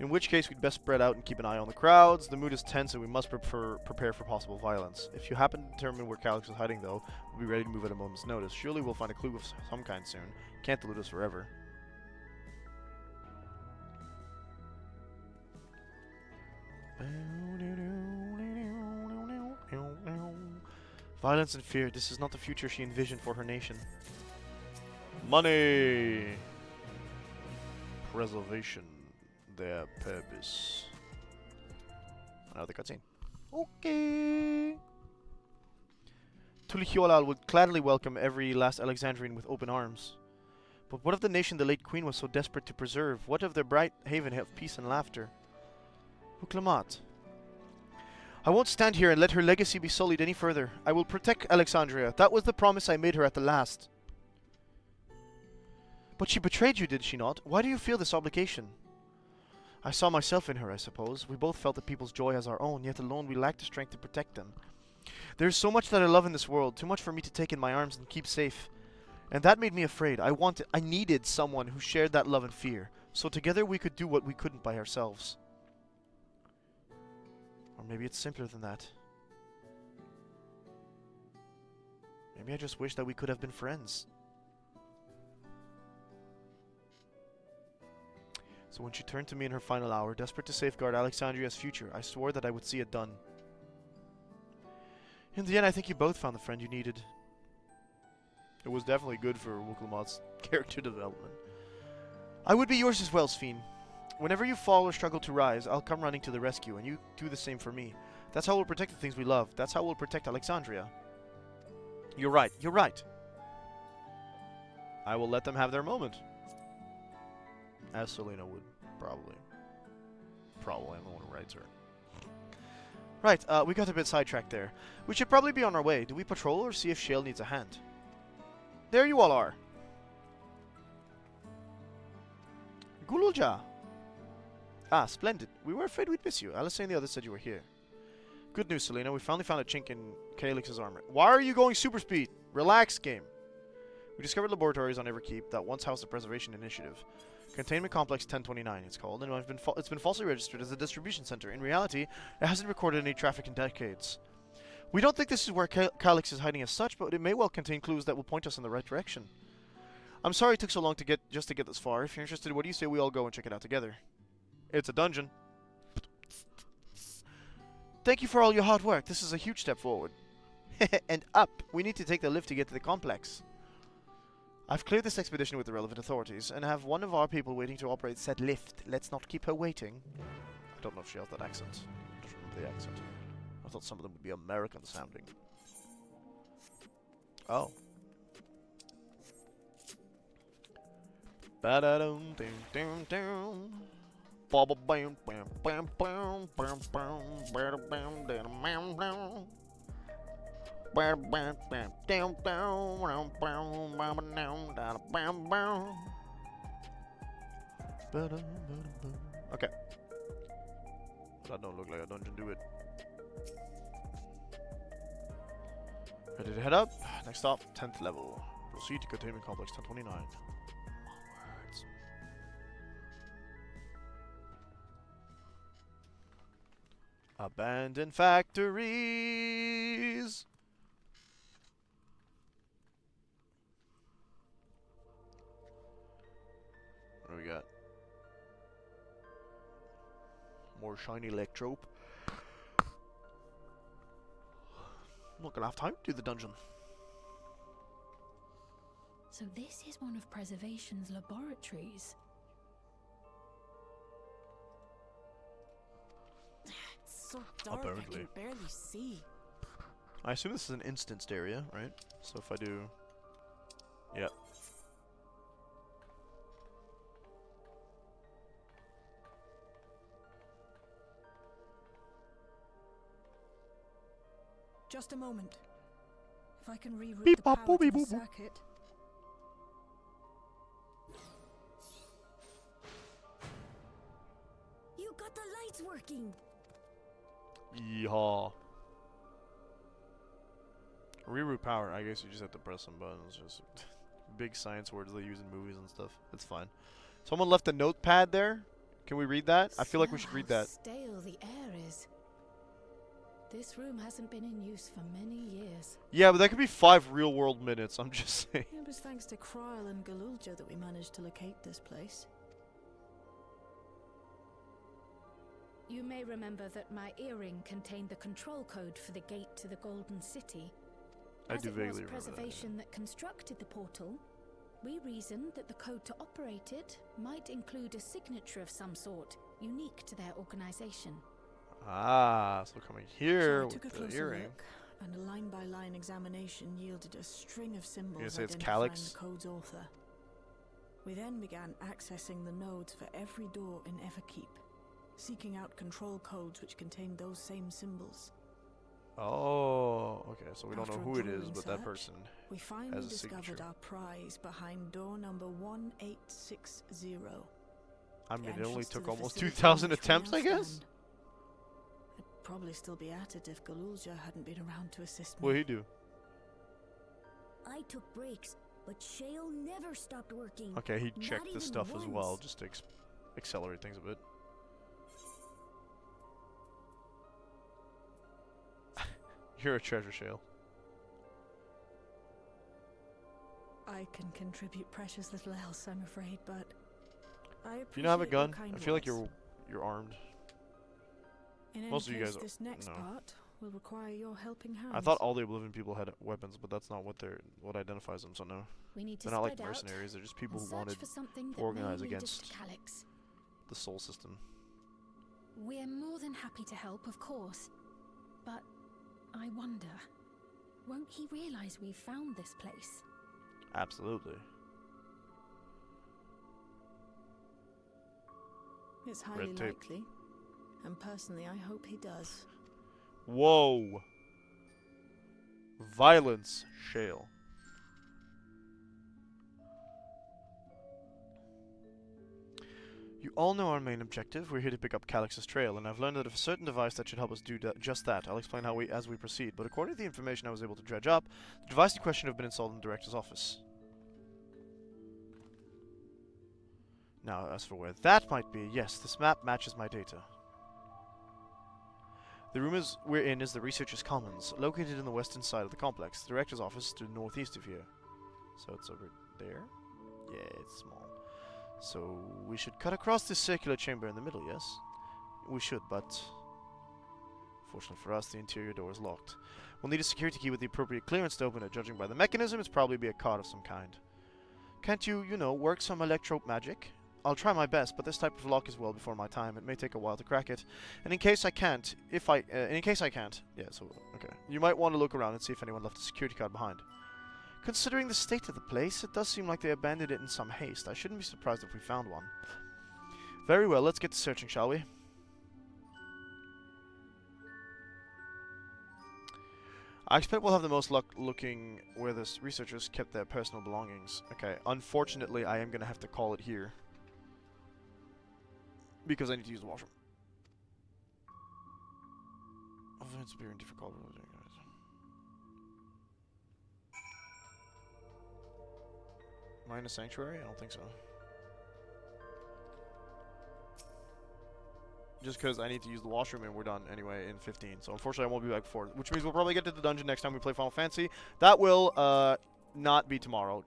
In which case, we'd best spread out and keep an eye on the crowds. The mood is tense and we must prepare for possible violence. If you happen to determine where Calyx is hiding, though, we'll be ready to move at a moment's notice. Surely we'll find a clue of some kind soon. Can't delude us forever. Violence and fear. This is not the future she envisioned for her nation. Money! Preservation. Their purpose. Another cutscene. Okay. Tulihiolal would gladly welcome every last Alexandrian with open arms. But what of the nation the late queen was so desperate to preserve? What of their bright haven of peace and laughter? Wuklamat. I won't stand here and let her legacy be sullied any further. I will protect Alexandria. That was the promise I made her at the last. But she betrayed you, did she not? Why do you feel this obligation? I saw myself in her, I suppose. We both felt the people's joy as our own, yet alone we lacked the strength to protect them. There's so much that I love in this world, too much for me to take in my arms and keep safe. And that made me afraid. I needed someone who shared that love and fear, so together we could do what we couldn't by ourselves. Or maybe it's simpler than that. Maybe I just wish that we could have been friends. So when she turned to me in her final hour, desperate to safeguard Alexandria's future, I swore that I would see it done. In the end, I think you both found the friend you needed. It was definitely good for Wukelmot's character development. I would be yours as well, Sphene. Whenever you fall or struggle to rise, I'll come running to the rescue, and you do the same for me. That's how we'll protect the things we love. That's how we'll protect Alexandria. You're right. You're right. I will let them have their moment. As Selena would, probably. Probably, I'm the one who writes her. Right, we got a bit sidetracked there. We should probably be on our way. Do we patrol or see if Shale needs a hand? There you all are. Gululja. Ah, splendid. We were afraid we'd miss you. Alice and the others said you were here. Good news, Selena. We finally found a chink in Calyx's armor. Why are you going super speed? Relax, game. We discovered laboratories on Everkeep that once housed the Preservation Initiative. Containment Complex 1029, it's called, and it's been falsely registered as a distribution center. In reality, it hasn't recorded any traffic in decades. We don't think this is where Calyx is hiding as such, but it may well contain clues that will point us in the right direction. I'm sorry it took so long to get this far. If you're interested, what do you say we all go and check it out together? It's a dungeon. Thank you for all your hard work. This is a huge step forward. And up. We need to take the lift to get to the complex. I've cleared this expedition with the relevant authorities, and have one of our people waiting to operate said lift. Let's not keep her waiting. I don't know if she has that accent. I don't remember the accent. I thought some of them would be American sounding. Oh. Ba-da-dum, dum, dum, dum. Bam, bam, bam, bam, bam, bam, bam, bam, bam, bam, bam. Okay. That don't look like a dungeon, do it? Ready to head up? Next stop, 10th level. Proceed to Containment Complex 1029. Onwards. Abandoned factories! What do we got? More shiny electrope. I'm not gonna have time to do the dungeon. So this is one of Preservation's laboratories. It's so dark Apparently. I can barely see. I assume this is an instanced area, right? So if I do... Yep. Just a moment. If I can reroute Beep, the bop, power to boopy, the boop, boop. circuit. You got the lights working. Yeehaw. Reroute power. I guess you just have to press some buttons. Just big science words they use in movies and stuff. It's fine. Someone left a notepad there. Can we read that? I feel like we should read that. Stale the air is. This room hasn't been in use for many years. Yeah, but that could be 5 real-world minutes. I'm just saying. It was thanks to Kryl and Galulja that we managed to locate this place. You may remember that my earring contained the control code for the gate to the Golden City. I do vaguely As it was remember Preservation that constructed the portal, we reasoned that the code to operate it might include a signature of some sort, unique to their organization. Ah, so coming here So I with took a the closer earring. look, and a line-by-line examination yielded a string of symbols say it's identifying Calyx? the code's author. We then began accessing the nodes for every door in Everkeep, seeking out control codes which contained those same symbols. Oh, okay. So we don't know After a who it is, grueling but that search, person we finally has a discovered signature. our prize behind door number 1860. I mean, it entrance only to took the almost facility 2,000 in which we attempts, now I guess? stand. I'd probably still be at it if Galulja hadn't been around to assist me. What'd he do? I took breaks, but Shale never stopped working. Okay, he Not checked the even stuff as well, once. just to accelerate things a bit. You're a treasure, Shale. I can contribute precious little else, I'm afraid, but I appreciate Do you not have a your gun? kind I feel like words. you're armed. In Most any of you case, guys this next no. part will require your helping hand. I thought all the Oblivion people had weapons, but that's not what identifies them, so no. We need to They're not like spread out mercenaries, they're just people and who wanted search for something to that organize may lead us against to Calyx. the soul system. We're more than happy to help, of course. But I wonder, won't he realize we've found this place? Absolutely. It's highly Red tape. likely, and personally I hope he does. Whoa. Violence, Shale. You all know our main objective. We're here to pick up Calyx's trail, and I've learned that of a certain device that should help us do just that. I'll explain how as we proceed, but according to the information I was able to dredge up, the device in question have been installed in the director's office. Now, as for where that might be, yes, this map matches my data. The room we're in is the Researchers' Commons, located in the western side of the complex. The director's office is to the northeast of here. So it's over there? Yeah, it's small. So we should cut across this circular chamber in the middle, yes? We should, but fortunately for us, the interior door is locked. We'll need a security key with the appropriate clearance to open it. Judging by the mechanism, it's probably be a card of some kind. Can't you, work some electro magic? I'll try my best, but this type of lock is well before my time. It may take a while to crack it. And in case I can't, yeah, so, okay. You might want to look around and see if anyone left a security card behind. Considering the state of the place, it does seem like they abandoned it in some haste. I shouldn't be surprised if we found one. Very well, let's get to searching, shall we? I expect we'll have the most luck looking where the researchers kept their personal belongings. Okay, unfortunately, I am going to have to call it here. Because I need to use the washroom. It's very difficult. Am I in a sanctuary? I don't think so. Just because I need to use the washroom and we're done anyway in 15. So unfortunately I won't be back before. Which means we'll probably get to the dungeon next time we play Final Fantasy. That will not be tomorrow.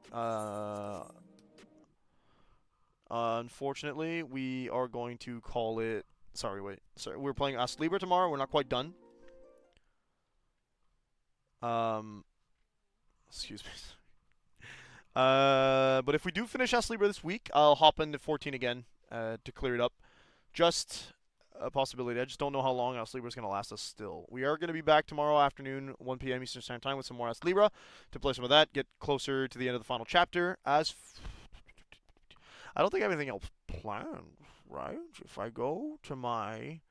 Unfortunately, we are going to call it... Sorry, we're playing Asht Libra tomorrow. We're not quite done. Excuse me. But if we do finish Asht Libra this week, I'll hop into 14 again to clear it up. Just a possibility. I just don't know how long Asht Libra is going to last us still. We are going to be back tomorrow afternoon, 1 p.m. Eastern Standard Time with some more Asht Libra to play some of that, get closer to the end of the final chapter. I don't think I have anything else planned, right? If I go to my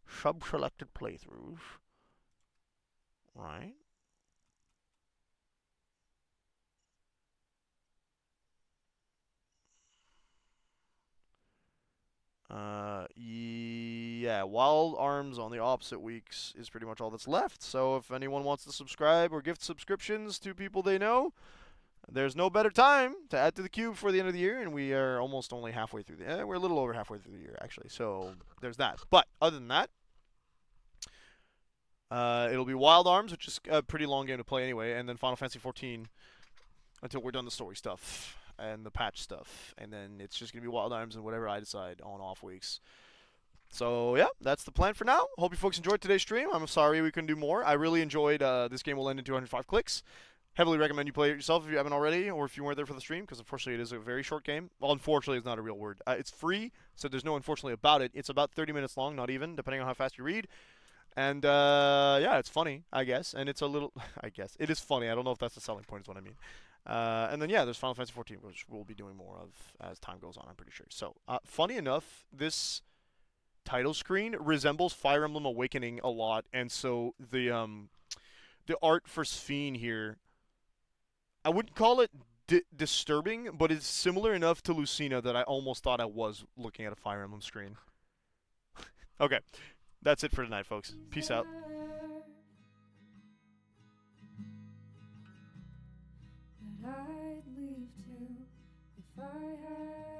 sub-selected playthroughs, right? Yeah, Wild Arms on the opposite weeks is pretty much all that's left. So if anyone wants to subscribe or gift subscriptions to people they know, there's no better time to add to the queue before the end of the year, and we are almost only halfway through we're a little over halfway through the year, actually. So there's that. But other than that, it'll be Wild Arms, which is a pretty long game to play anyway, and then Final Fantasy XIV until we're done the story stuff and the patch stuff, and then it's just gonna be Wild Arms and whatever I decide on off weeks. So yeah, that's the plan for now. Hope you folks enjoyed today's stream. I'm sorry we couldn't do more. I really enjoyed this game. Will end in 205 clicks. Heavily recommend you play it yourself if you haven't already, or if you weren't there for the stream, because unfortunately it is a very short game. Well, unfortunately is not a real word. It's free, so there's no unfortunately about it. It's about 30 minutes long, not even, depending on how fast you read. And yeah, it's funny, I guess, and it's a little, I guess. It is funny. I don't know if that's the selling point is what I mean. And then yeah, there's Final Fantasy XIV, which we'll be doing more of as time goes on, I'm pretty sure. So, funny enough, this title screen resembles Fire Emblem Awakening a lot, and so the art for Sphene here, I wouldn't call it disturbing, but it's similar enough to Lucina that I almost thought I was looking at a Fire Emblem screen. Okay, that's it for tonight, folks. Peace out. That I'd leave to if I had